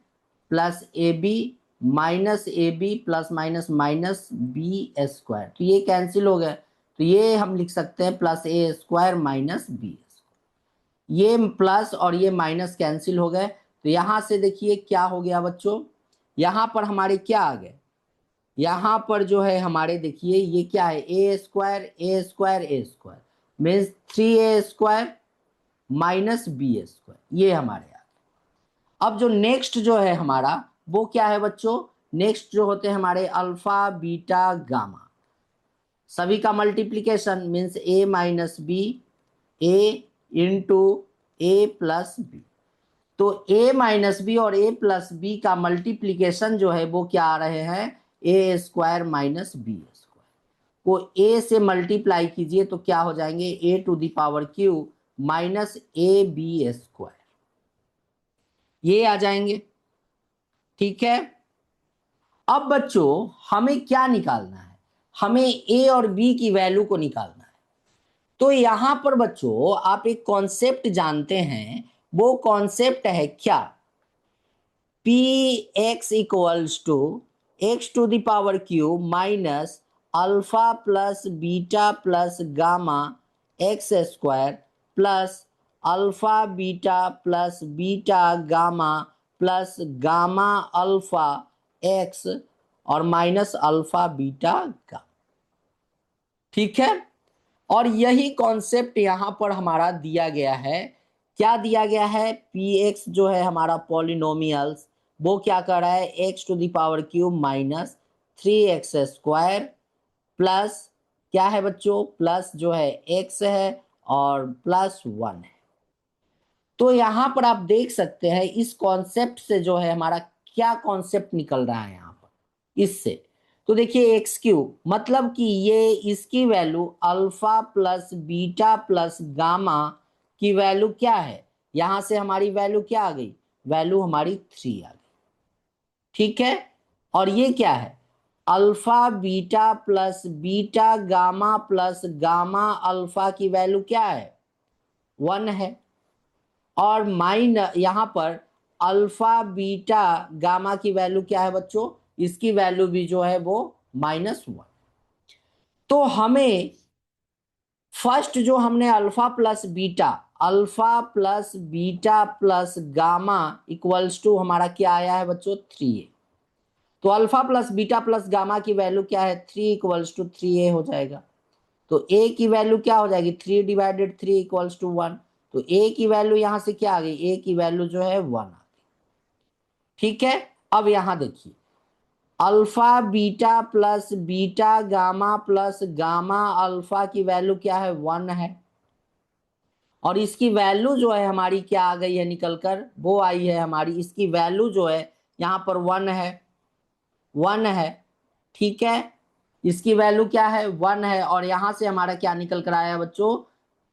plus a b minus a b plus minus minus b²। तो ये कैंसिल हो गए, तो ये हम लिख सकते हैं प्लस a² माइनस बी। ये प्लस और ये माइनस कैंसिल हो गए, तो यहां से देखिए क्या हो गया बच्चों, यहां पर हमारे क्या आ गए, यहां पर जो है हमारे देखिए ये क्या है, a square a square a square means 3a² minus b square, ये हमारे यहाँ। अब जो नेक्स्ट जो है हमारा वो क्या है बच्चों, नेक्स्ट जो होते हैं हमारे अल्फा बीटा गामा, सभी का मल्टीप्लीकेशन मीन्स ए माइनस बी, ए इंटू ए प्लस बी। तो a माइनस बी और a प्लस बी का मल्टीप्लीकेशन जो है वो क्या आ रहे हैं, ए स्क्वायर माइनस बी स्क्वायर को a से मल्टीप्लाई कीजिए तो क्या हो जाएंगे, a⁻³ minus a B square, ये आ जाएंगे। ठीक है, अब बच्चों हमें क्या निकालना है, हमें a और b की वैल्यू को निकालना है। तो यहां पर बच्चों आप एक कॉन्सेप्ट जानते हैं, वो कॉन्सेप्ट है क्या, p x equals to x⁻³ minus alpha plus beta plus gamma x square plus alpha beta plus beta gamma plus gamma alpha x और माइनस अल्फा बीटा गामा। ठीक है, और यही कॉन्सेप्ट यहां पर हमारा दिया गया है, क्या दिया गया है, पी एक्स जो है हमारा पॉलिनोमियल्स, वो क्या कर रहा है, x⁻³ माइनस 3x² प्लस क्या है बच्चों, प्लस जो है x है और प्लस 1 है। तो यहां पर आप देख सकते हैं इस कॉन्सेप्ट से जो है हमारा क्या कॉन्सेप्ट निकल रहा है यहां पर इससे, तो देखिए x³ मतलब कि ये इसकी value alpha plus beta plus gamma की वैल्यू क्या है, यहां से हमारी वैल्यू क्या आ गई, वैल्यू हमारी 3 आ गई। ठीक है, और ये क्या है, alpha beta plus beta gamma plus gamma alpha की वैल्यू क्या है, 1 है, और यहां पर अल्फा बीटा गामा की वैल्यू क्या है बच्चों, इसकी वैल्यू भी जो है वो -1। तो हमें फर्स्ट जो हमने alpha plus beta plus gamma equals to हमारा क्या आया है बच्चों, 3a। तो alpha plus beta plus gamma की वैल्यू क्या है, 3 इक्वल्स टू 3a हो जाएगा। तो a की वैल्यू क्या हो जाएगी, 3/3 इक्वल्स टू 1। तो a की वैल्यू यहां से क्या आ गई, a की वैल्यू जो है 1 आ गई। ठीक है, अब यहां देखिए alpha beta plus beta gamma plus gamma alpha की वैल्यू क्या है, 1 है, और इसकी वैल्यू जो है हमारी क्या आ गई है निकल कर, वो आई है हमारी, इसकी वैल्यू जो है यहां पर 1 है, 1 है। ठीक है, इसकी वैल्यू क्या है, 1 है, और यहां से हमारा क्या निकल कर आया बच्चों,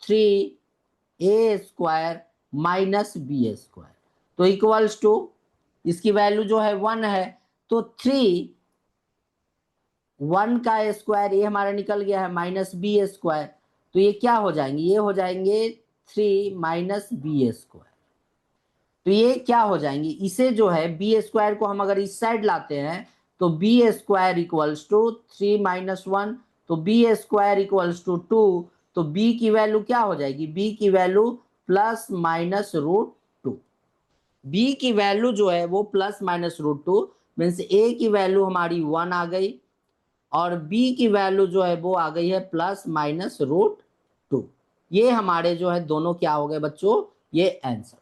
3a² माइनस b²। तो इक्वल्स टू इसकी वैल्यू जो है 1 है, तो 1 का स्क्वायर ये हमारा निकल गया है माइनस b²। तो ये क्या हो जाएंगे, ये हो जाएंगे 3 माइनस b²। तो ये क्या हो जाएंगे, इसे जो है b² को हम अगर इस साइड लाते हैं तो b² इक्वल्स टू 3 - 1, तो b² इक्वल्स टू 2। तो b की वैल्यू क्या हो जाएगी, b की वैल्यू +-√2। b की वैल्यू जो है वो +-√2 मीन्स a की वैल्यू हमारी 1 आ गई और b की वैल्यू जो है वो आ गई है +-√2। ये हमारे जो है दोनों क्या हो गए बच्चों, ये आंसर।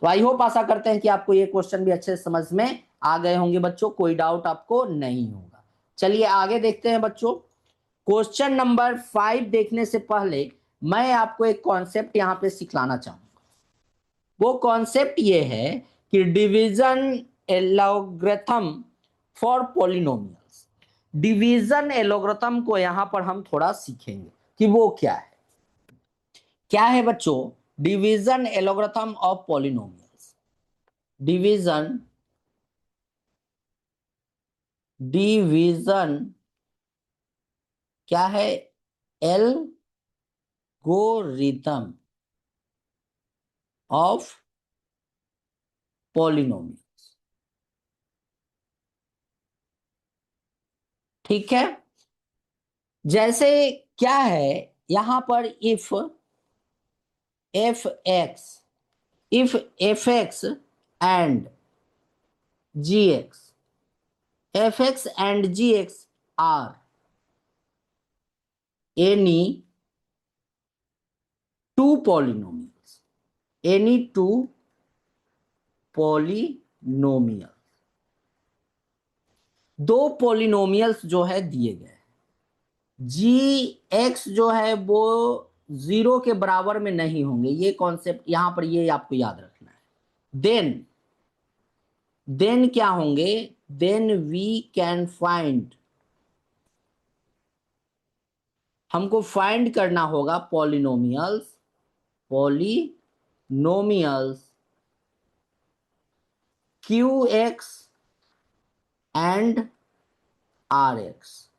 तो आई होप आशा करते हैं कि आपको ये क्वेश्चन भी अच्छे से समझ में आ गए होंगे बच्चों, कोई डाउट आपको नहीं होगा। चलिए आगे देखते हैं बच्चों, क्वेश्चन नंबर 5 देखने से पहले मैं आपको एक कॉन्सेप्ट यहां पे सिखलाना चाहूंगा। वो कॉन्सेप्ट ये है कि डिवीजन एलोग्राथम फॉर पॉलिनोमियल्स। डिवीजन एलोग्राथम को यहां पर हम थोड़ा सीखेंगे कि वो क्या है, क्या है बच्चों, division algorithm of polynomials. Division division क्या है, एल्गोरिथम ऑफ पॉलिनोमियल्स। ठीक है, जैसे क्या है यहां पर, if f x, if f x and g x, f x and g x are any two polynomials, any two polynomial, दो पॉलिनोमियल्स जो है दिए गए, जी एक्स जो है वो 0 के बराबर में नहीं होंगे, ये कॉन्सेप्ट यहां पर ये आपको याद रखना है। देन क्या होंगे, देन वी कैन फाइंड, हमको फाइंड करना होगा polynomials, polynomials q x and r x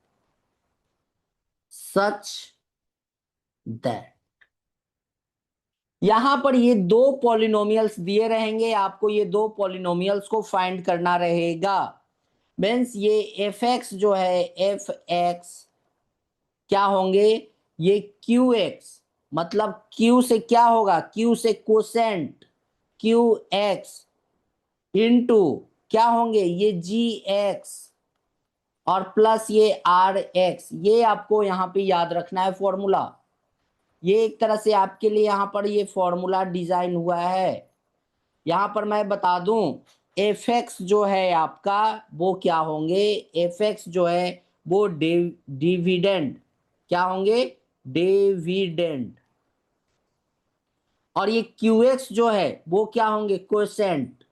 such that, यहां पर ये दो पॉलिनोमियल्स दिए रहेंगे, आपको ये दो पॉलिनोमियल्स को फाइंड करना रहेगा। मीन्स ये एफ एक्स जो है, एफ एक्स क्या होंगे, ये क्यू एक्स, मतलब क्यू से क्या होगा, क्यू से कोसेंट क्यू एक्स इंटू क्या होंगे ये जी एक्स और प्लस ये आर एक्स, ये आपको यहां पे याद रखना है फॉर्मूला। ये एक तरह से आपके लिए यहां पर ये फॉर्मूला डिजाइन हुआ है। यहां पर मैं बता दूं, एफ एक्स जो है आपका वो क्या होंगे, एफ एक्स जो है वो डिविडेंड, क्या होंगे, डिविडेंड, और ये क्यू एक्स जो है वो क्या होंगे, कोसेंट,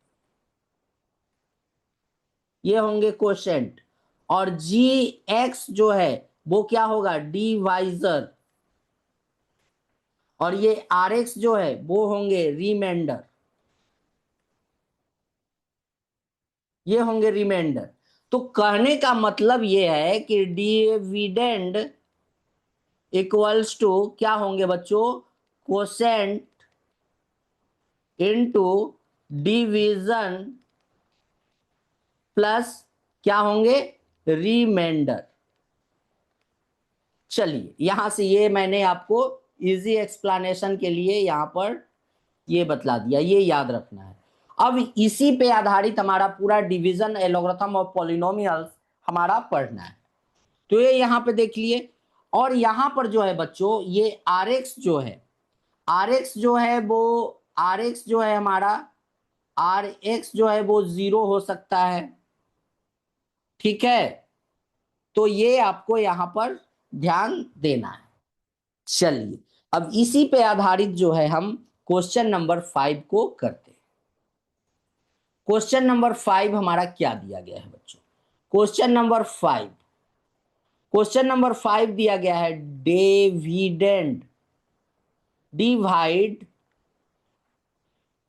ये होंगे कोसेंट, और जी एक्स जो है वो क्या होगा, डिवाइजर, और ये आर एक्स जो है वो होंगे रिमाइंडर, ये होंगे रिमाइंडर। तो कहने का मतलब ये है कि डिविडेंड इक्वल्स टू क्या होंगे बच्चों, कोसेंट इनटू डिवीजन प्लस क्या होंगे, रिमाइंडर। चलिए यहां से ये मैंने आपको इजी एक्सप्लेनेशन के लिए यहां पर ये बतला दिया, ये याद रखना है। अब इसी पे आधारित हमारा पूरा डिवीजन एलोग्राथम और पॉलिनोमियल्स हमारा पढ़ना है। तो ये यहां पे देख लिए, और यहां पर जो है बच्चों ये आर एक्स जो है, आर एक्स जो है वो, आर एक्स जो है हमारा, आर एक्स जो है वो 0 हो सकता है, ठीक है। तो ये आपको यहां पर ध्यान देना है। चलिए अब इसी पे आधारित जो है हम क्वेश्चन नंबर 5 को करते हैं। क्वेश्चन नंबर 5 हमारा क्या दिया गया है बच्चों, क्वेश्चन नंबर 5, क्वेश्चन नंबर 5 दिया गया है, dividend divide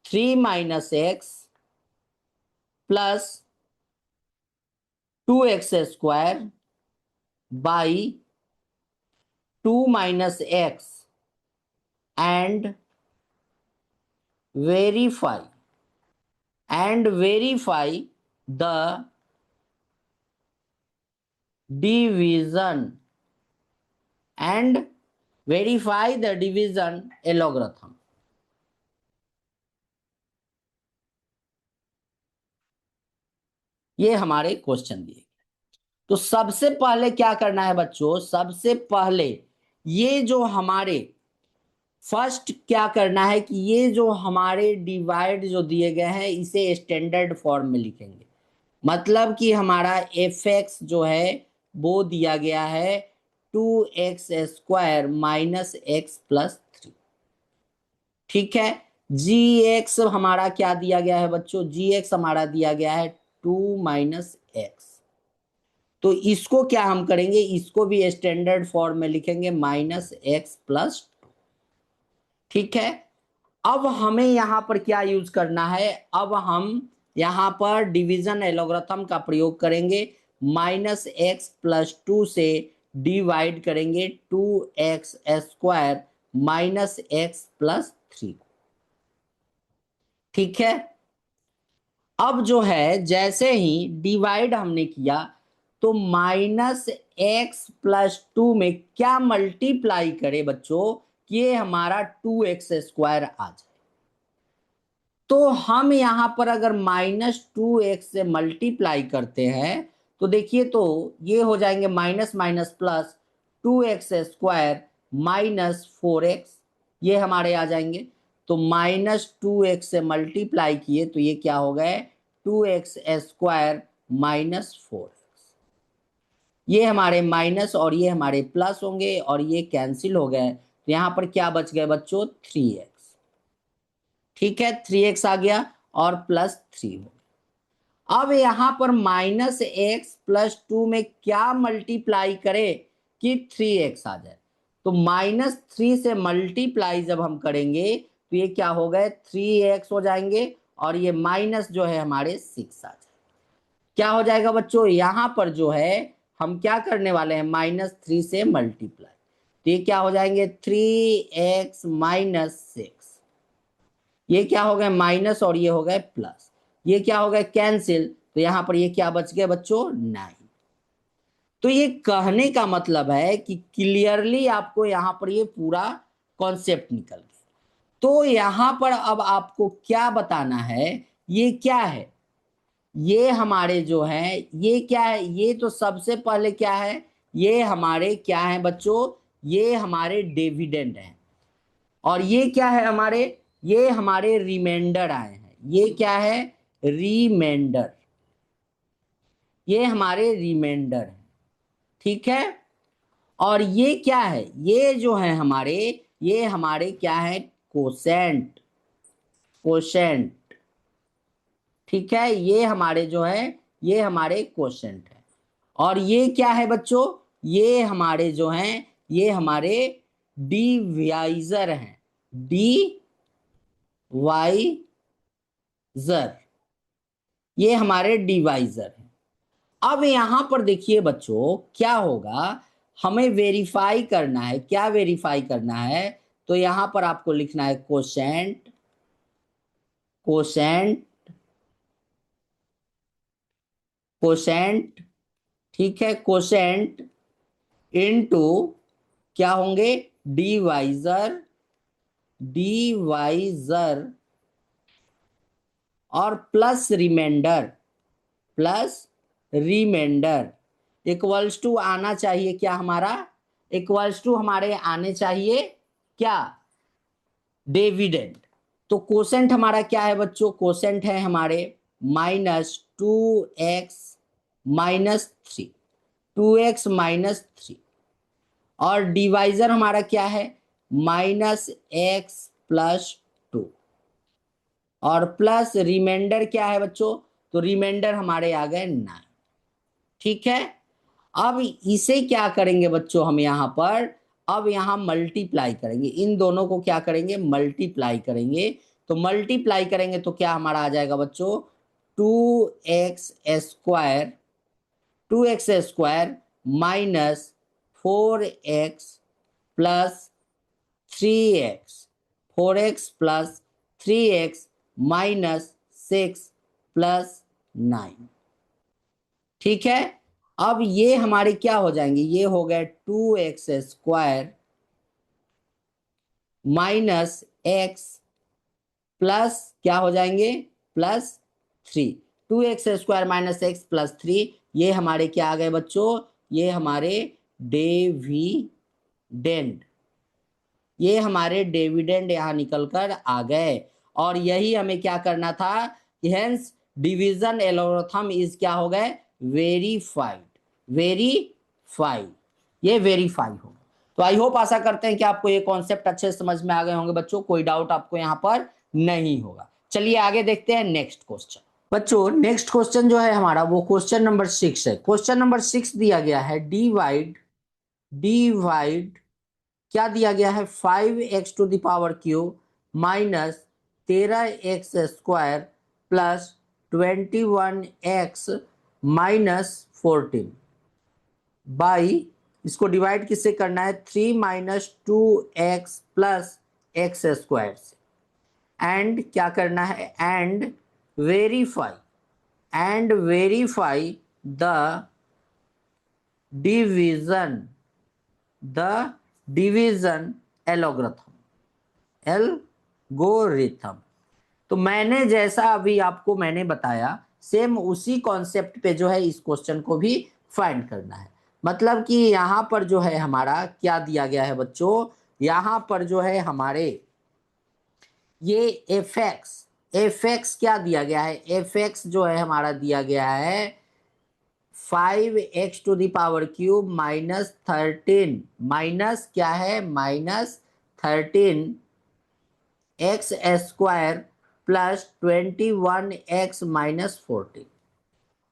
3 - x plus 2x² by 2 - x and verify, the division and verify the division algorithm। ये हमारे क्वेश्चन दिए। तो सबसे पहले क्या करना है बच्चों, सबसे पहले ये जो हमारे फर्स्ट क्या करना है कि ये जो हमारे डिवाइड जो दिए गए हैं इसे स्टैंडर्ड फॉर्म में लिखेंगे। मतलब कि हमारा एफ एक्स जो है वो दिया गया है 2x² - x+3, ठीक है। जी एक्स हमारा क्या दिया गया है बच्चों, जी एक्स हमारा दिया गया है 2 - x। तो इसको क्या हम करेंगे, इसको भी स्टैंडर्ड फॉर्म में लिखेंगे -x+2, ठीक है। अब हमें यहां पर क्या यूज करना है, अब हम यहां पर डिवीजन एलोग्राथम का प्रयोग करेंगे, -x+2 से डिवाइड करेंगे 2x² - x+3, ठीक है। अब जो है जैसे ही डिवाइड हमने किया तो -x+2 में क्या मल्टीप्लाई करे बच्चों, कि ये हमारा 2x² आ जाए। तो हम यहां पर अगर -2x से मल्टीप्लाई करते हैं तो देखिए, तो ये हो जाएंगे minus minus plus 2x² -4x, ये हमारे आ जाएंगे। तो -2x से मल्टीप्लाई किए तो ये क्या हो गए, 2x² -4x। ये हमारे माइनस और ये हमारे प्लस होंगे और ये कैंसिल हो गए, तो यहां पर क्या बच गए बच्चों, 3x। ठीक है, 3x आ गया और +3 हो गया। अब यहां पर -x+2 में क्या मल्टीप्लाई करे कि 3x आ जाए। तो -3 से मल्टीप्लाई जब हम करेंगे तो ये क्या हो गए, 3x हो जाएंगे और ये माइनस जो है हमारे 6 आ जाए। क्या हो जाएगा बच्चों, यहां पर जो है हम क्या करने वाले हैं, -3 से मल्टीप्लाई, तो ये क्या हो जाएंगे, 3x -6। ये क्या हो गए माइनस और ये हो गए प्लस, ये क्या हो गए कैंसिल, तो यहां पर ये क्या बच गए बच्चों, 9। तो ये कहने का मतलब है कि क्लियरली आपको यहां पर ये पूरा कॉन्सेप्ट निकल गया। तो यहां पर अब आपको क्या बताना है, ये क्या है, ये हमारे जो है, ये क्या है, ये तो सबसे पहले क्या है, ये हमारे क्या है बच्चों, ये हमारे डिविडेंड हैं। और ये क्या है हमारे, ये हमारे रिमाइंडर आए हैं। ये क्या है, रिमाइंडर, ये हमारे रिमाइंडर है। ठीक है, और ये क्या है, ये जो है हमारे, ये हमारे क्या है, कोसेंट, कोशेंट। ठीक है, ये हमारे जो है, ये हमारे कोशेंट है। और ये क्या है बच्चों, ये हमारे जो हैं, ये हमारे डिवाइजर हैं, डिवाइजर, ये हमारे डिवाइजर हैं। अब यहां पर देखिए बच्चों क्या होगा, हमें वेरीफाई करना है, क्या वेरीफाई करना है, तो यहां पर आपको लिखना है कोशेंट, कोशेंट, कोशेंट। ठीक है, कोशेंट इनटू क्या होंगे, डिवाइजर, डिवाइजर और plus remainder, plus remainder equals to आना चाहिए क्या हमारा, इक्वल्स टू हमारे आने चाहिए क्या, डिविडेंड। तो कोसेंट हमारा क्या है बच्चों, कोसेंट है हमारे -2x -3, 2x -3। और डिवाइजर हमारा क्या है, -x+2। और प्लस रिमाइंडर क्या है बच्चों, तो रिमाइंडर हमारे आ गए 9। ठीक है, अब इसे क्या करेंगे बच्चों, हम यहां पर अब यहां मल्टीप्लाई करेंगे, इन दोनों को क्या करेंगे, मल्टीप्लाई करेंगे। तो मल्टीप्लाई करेंगे तो क्या हमारा आ जाएगा बच्चों, 2x² 2x² -4x plus 3x, 4x plus 3x -6 plus 9। ठीक है, अब ये हमारे क्या हो जाएंगे, ये हो गए 2x² -x प्लस क्या हो जाएंगे, +3। 2x² -x +3, ये हमारे क्या आ गए बच्चों, ये हमारे डिविडेंड, ये हमारे डिविडेंड यहां निकलकर आ गए। और यही हमें क्या करना था, हेंस डिवीजन एल्गोरिथम इज क्या हो गए, वेरीफाइड, वेरीफाइड, ये वेरीफाई हो। तो आई होप आशा करते हैं कि आपको ये कॉन्सेप्ट अच्छे से समझ में आ गए होंगे बच्चों, कोई डाउट आपको यहाँ पर नहीं होगा। चलिए आगे देखते हैं नेक्स्ट क्वेश्चन। बच्चों नेक्स्ट क्वेश्चन जो है हमारा वो क्वेश्चन नंबर 6 है। क्वेश्चन नंबर 6 दिया गया है, डिवाइड, डिवाइड क्या दिया गया है, 5x³ -13x² plus 21x -14 by, इसको डिवाइड किससे करना है, 3 - 2x प्लस x² से। एंड क्या करना है, and verify, and verify the division, the division algorithm, algorithm. तो मैंने जैसा अभी आपको मैंने बताया, सेम उसी कॉन्सेप्ट पे जो है इस क्वेश्चन को भी फाइंड करना है। मतलब कि यहाँ पर जो है हमारा क्या दिया गया है बच्चों, यहाँ पर जो है हमारे ये एफ एक्स क्या दिया गया है, एफ एक्स जो है हमारा दिया गया है 5x⁻³ -13 माइनस क्या है, -13x² +21x-14।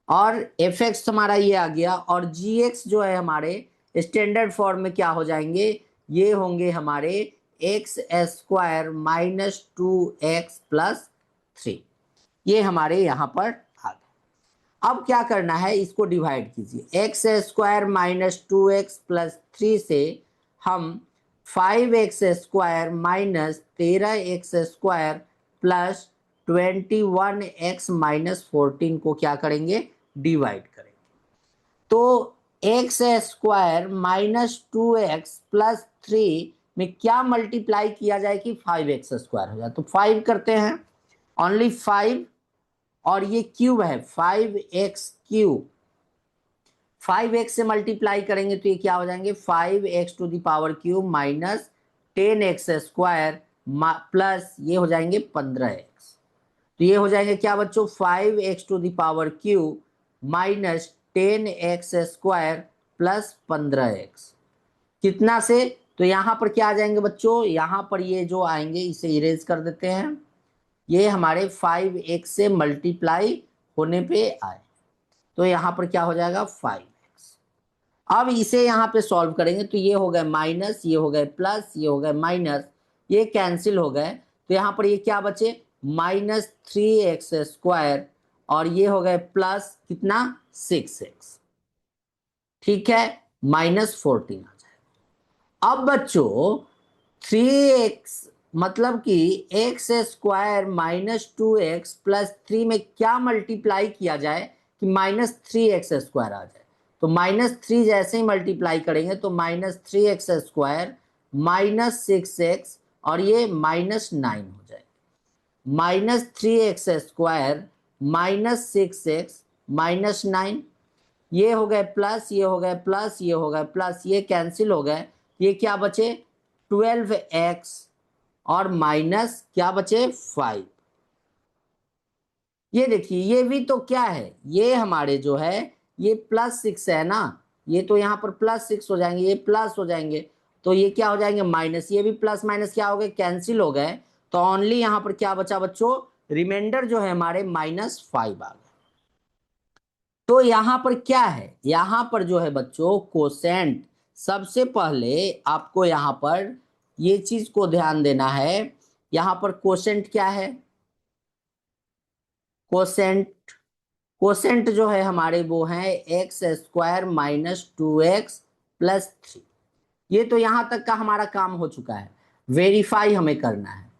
और एफ एक्स हमारा ये आ गया, और जी एक्स जो है हमारे स्टैंडर्ड फॉर्म में क्या हो जाएंगे, ये होंगे हमारे x² -2x+3। ये हमारे यहाँ पर आ गए। अब क्या करना है, इसको डिवाइड कीजिए, x² -2x+3 से हम 5x² -13x² +21x-14 को क्या करेंगे, डिवाइड करेंगे। तो x² -2x+3 में क्या मल्टीप्लाई किया जाए कि 5x² हो जाए, तो 5 करते हैं, ओनली 5, और ये क्यूब है 5x³, 5x से मल्टीप्लाई करेंगे तो ये क्या हो जाएंगे 5x³ -10x² प्लस ये हो जाएंगे 15x। तो ये हो जाएंगे क्या बच्चों 5x³ -10x² प्लस 15x। कितना से, तो यहां पर क्या आ जाएंगे बच्चों, यहां पर ये जो आएंगे इसे इरेज कर देते हैं, ये हमारे 5x से मल्टीप्लाई होने पे आए, तो यहां पर क्या हो जाएगा 5x। अब इसे यहां पे सॉल्व करेंगे तो ये हो गए माइनस, ये हो गए प्लस, ये हो गए माइनस, ये कैंसिल हो गए, तो यहां पर ये क्या बचे -3x², और ये हो गए प्लस कितना 6x, ठीक है, -14 आ जाएगा। अब बच्चों 3x मतलब कि x² -2x+3 में क्या मल्टीप्लाई किया जाए कि -3x² आ जाए, तो -3 जैसे ही मल्टीप्लाई करेंगे तो -3x² -6x, और ये -9 हो जाए, -3x² -6x -9, ये हो गए प्लस, ये हो गए प्लस, ये हो गए प्लस, ये कैंसिल हो गए, ये क्या बचे 12x, और माइनस क्या बचे 5। ये देखिए ये भी तो क्या है, ये हमारे जो है ये +6 है ना, ये तो यहाँ पर +6 हो जाएंगे, ये प्लस हो जाएंगे, तो ये क्या हो जाएंगे माइनस, ये भी प्लस माइनस क्या हो गए कैंसिल हो गए, तो ओनली यहाँ पर क्या बचा बच्चों, रिमाइंडर जो है हमारे -5 आ गए। तो यहां पर क्या है, यहां पर जो है बच्चों कोसेंट, सबसे पहले आपको यहां पर ये चीज को ध्यान देना है, यहां पर कोसेंट क्या है, कोसेंट, कोसेंट जो है हमारे वो है x² -2x+3। ये तो यहां तक का हमारा काम हो चुका है, वेरीफाई हमें करना है,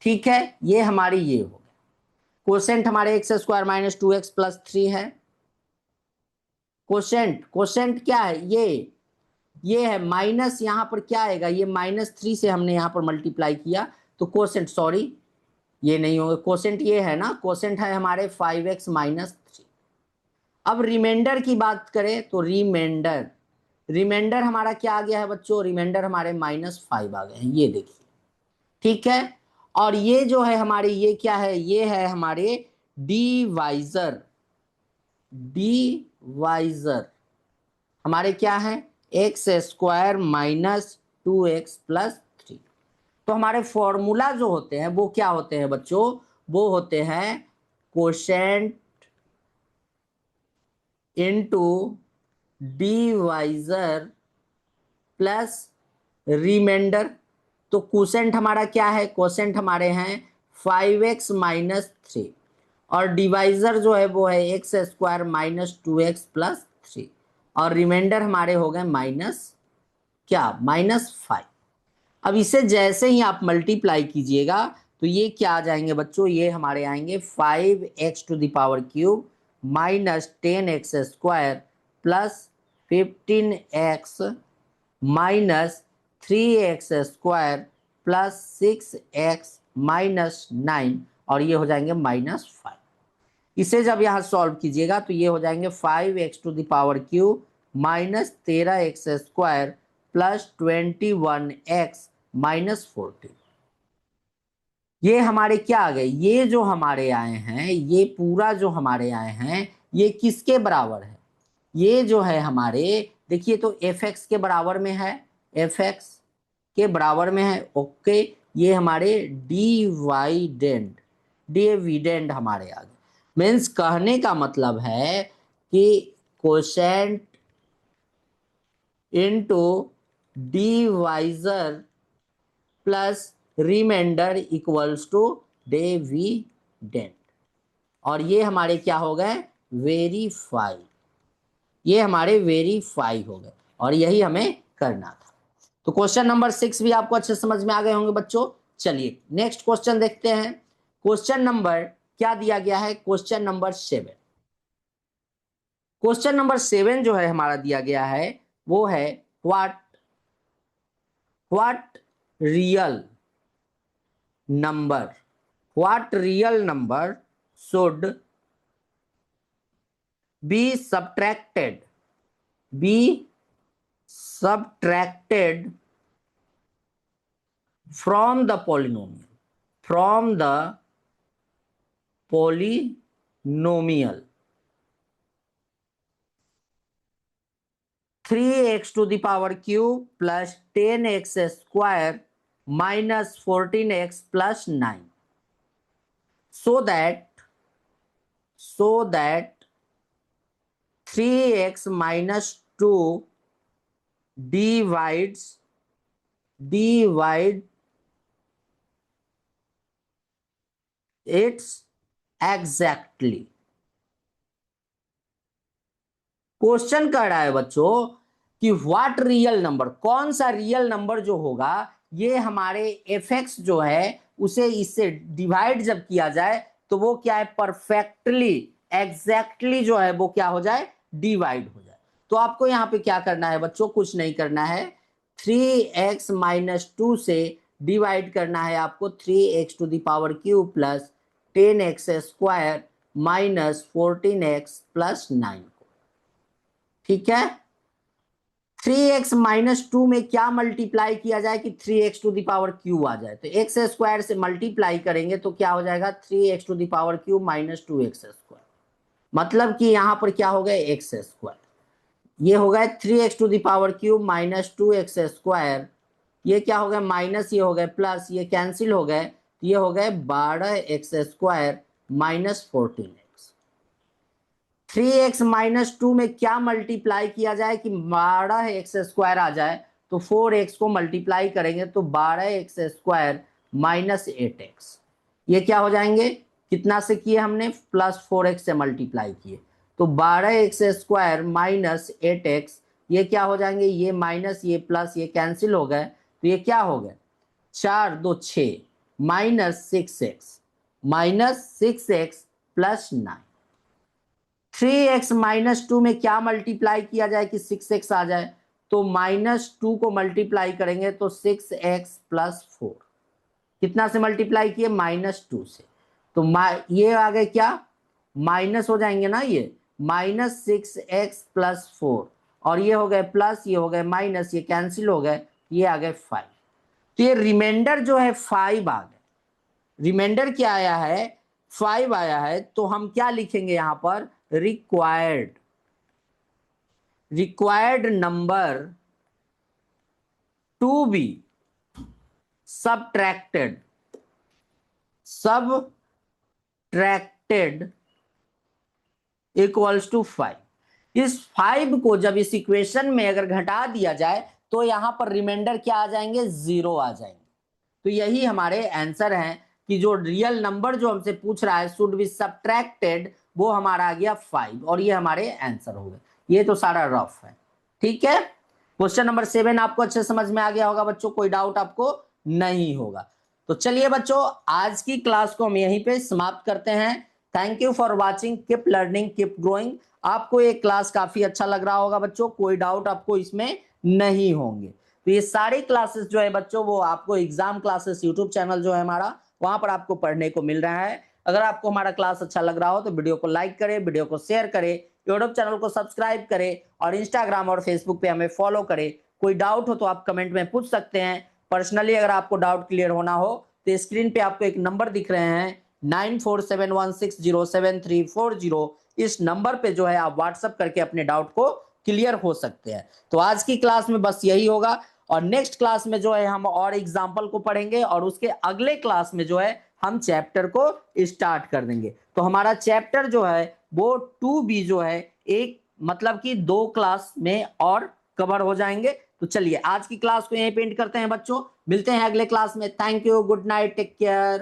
ठीक है, ये हमारी ये हो गया, कोसेंट हमारे x² -2x+3 है। कोसेंट, कोसेंट क्या है, ये है माइनस, यहां पर क्या आएगा, ये -3 से हमने यहां पर मल्टीप्लाई किया, तो कोसेंट, सॉरी ये नहीं होगा, कोसेंट ये है ना, कोसेंट है हमारे 5x -3। अब रिमाइंडर की बात करें तो रिमाइंडर, रिमाइंडर हमारा क्या आ गया है बच्चों, रिमाइंडर हमारे -5 आ गए हैं, ये देखिए, ठीक है। और ये जो है हमारे ये क्या है, ये है हमारे डिवाइजर, डिवाइजर हमारे क्या है x² -2x+3। तो हमारे फॉर्मूला जो होते हैं वो क्या होते हैं बच्चों, वो होते हैं quotient into divisor plus remainder. तो कोसेंट हमारा क्या है, कोसेंट हमारे हैं 5x -3, और डिवाइजर जो है वो है x² -2x+3, और रिमाइंडर हमारे हो गए माइनस क्या -5। अब इसे जैसे ही आप मल्टीप्लाई कीजिएगा तो ये क्या आ जाएंगे बच्चों, ये हमारे आएंगे 5x³ -10x² +15x 3x² plus 6x-9 और ये हो जाएंगे -5। इसे जब यहाँ सॉल्व कीजिएगा तो ये हो जाएंगे 5x³ minus 13x² plus 21x-14। ये हमारे क्या आ गए, ये जो हमारे आए हैं, ये पूरा जो हमारे आए हैं ये किसके बराबर है, ये जो है हमारे, देखिए तो fx के बराबर में है, fx के बराबर में है। ओके, ये हमारे डिविडेंड हमारे आ गए। मीन्स कहने का मतलब है कि quotient into divisor plus remainder equals to dividend, और ये हमारे क्या हो गए, वेरीफाई, ये हमारे वेरीफाई हो गए, और यही हमें करना था। तो क्वेश्चन नंबर 6 भी आपको अच्छे समझ में आ गए होंगे बच्चों। चलिए नेक्स्ट क्वेश्चन देखते हैं। क्वेश्चन नंबर क्या दिया गया है, क्वेश्चन नंबर 7। क्वेश्चन नंबर 7 जो है हमारा दिया गया है वो है what real number, what real number should be subtracted from the polynomial 3x³ plus 10x² minus 14x plus 9, so that 3x minus 2 divide its exactly। Question कह रहा है बच्चों कि व्हाट रियल नंबर, कौन सा रियल नंबर जो होगा, ये हमारे fx जो है उसे इससे डिवाइड जब किया जाए तो वो क्या है, परफेक्टली एग्जैक्टली जो है वो क्या हो जाए, डिवाइड हो जाए। तो आपको यहाँ पे क्या करना है बच्चों, कुछ नहीं करना है, 3x-2 से डिवाइड करना है आपको 3x³ plus 10x² minus 14x plus 9 को। ठीक है, 3x-2 में क्या मल्टीप्लाई किया जाए कि 3x³ आ जाए, तो x² से मल्टीप्लाई करेंगे तो क्या हो जाएगा, 3x³ माइनस 2x², मतलब कि यहां पर क्या हो गया, x², ये हो गया 3x³ माइनस 2x², ये क्या हो गया माइनस, ये हो गए प्लस, ये कैंसिल हो गए, ये हो गए 12x² माइनस 14x। 3x-2 में क्या मल्टीप्लाई किया जाए कि 12x² आ जाए, तो 4x को मल्टीप्लाई करेंगे तो 12x² माइनस 8x, ये क्या हो जाएंगे, कितना से किए हमने, प्लस 4x से मल्टीप्लाई किए, तो 12x² माइनस 8x, ये क्या हो जाएंगे, ये माइनस ये प्लस ये कैंसिल हो गए, तो ये क्या हो गए 4 2 6 माइनस 6x प्लस 9। 3x-2 में क्या मल्टीप्लाई किया जाए कि 6x आ जाए, तो -2 को मल्टीप्लाई करेंगे तो 6x प्लस 4, कितना से मल्टीप्लाई किए, -2 से, तो ये आ गए क्या, माइनस हो जाएंगे ना, ये -6x प्लस 4, और ये हो गए प्लस, ये हो गए माइनस, ये कैंसिल हो गए, ये आ गए 5, तो ये रिमाइंडर जो है 5 आ गए, रिमाइंडर क्या आया है, 5 आया है, तो हम क्या लिखेंगे यहां पर, required number to be subtracted equals to 5। इस 5 को जब इस इक्वेशन में अगर घटा दिया जाए तो यहां पर रिमाइंडर क्या आ जाएंगे, 0 आ जाएंगे। तो यही हमारे आंसर हैं कि जो रियल नंबर जो हमसे पूछ रहा है शुड बी सबट्रैक्टेड, वो हमारा आ गया 5, और ये हमारे आंसर हो गए। ये तो सारा रफ है, ठीक है। क्वेश्चन नंबर 7 आपको अच्छे समझ में आ गया होगा बच्चों, कोई डाउट आपको नहीं होगा। तो चलिए बच्चों, आज की क्लास को हम यहीं पे समाप्त करते हैं। Thank you for watching, keep learning keep growing. आपको ये क्लास काफी अच्छा लग रहा होगा बच्चों, कोई डाउट आपको इसमें नहीं होंगे। तो ये सारी क्लासेस जो है बच्चों वो आपको एग्जाम क्लासेस यूट्यूब चैनल जो है हमारा, वहां पर आपको पढ़ने को मिल रहा है। अगर आपको हमारा क्लास अच्छा लग रहा हो तो वीडियो को लाइक करें, वीडियो को शेयर करें, यूट्यूब चैनल को सब्सक्राइब करें और इंस्टाग्राम और फेसबुक पे हमें फॉलो करें। कोई डाउट हो तो आप कमेंट में पूछ सकते हैं। पर्सनली अगर आपको डाउट क्लियर होना हो तो स्क्रीन पे आपको एक नंबर दिख रहे हैं 9471607340, इस नंबर पे जो है आप व्हाट्सएप करके अपने डाउट को क्लियर हो सकते हैं। तो आज की क्लास में बस यही होगा और नेक्स्ट क्लास में जो है हम और एग्जाम्पल को पढ़ेंगे और उसके अगले क्लास में जो है हम चैप्टर को स्टार्ट कर देंगे। तो हमारा चैप्टर जो है वो 2B जो है एक मतलब कि 2 क्लास में और कवर हो जाएंगे। तो चलिए आज की क्लास को यहीं पे एंड करते हैं बच्चों, मिलते हैं अगले क्लास में। Thank you, good night, take care.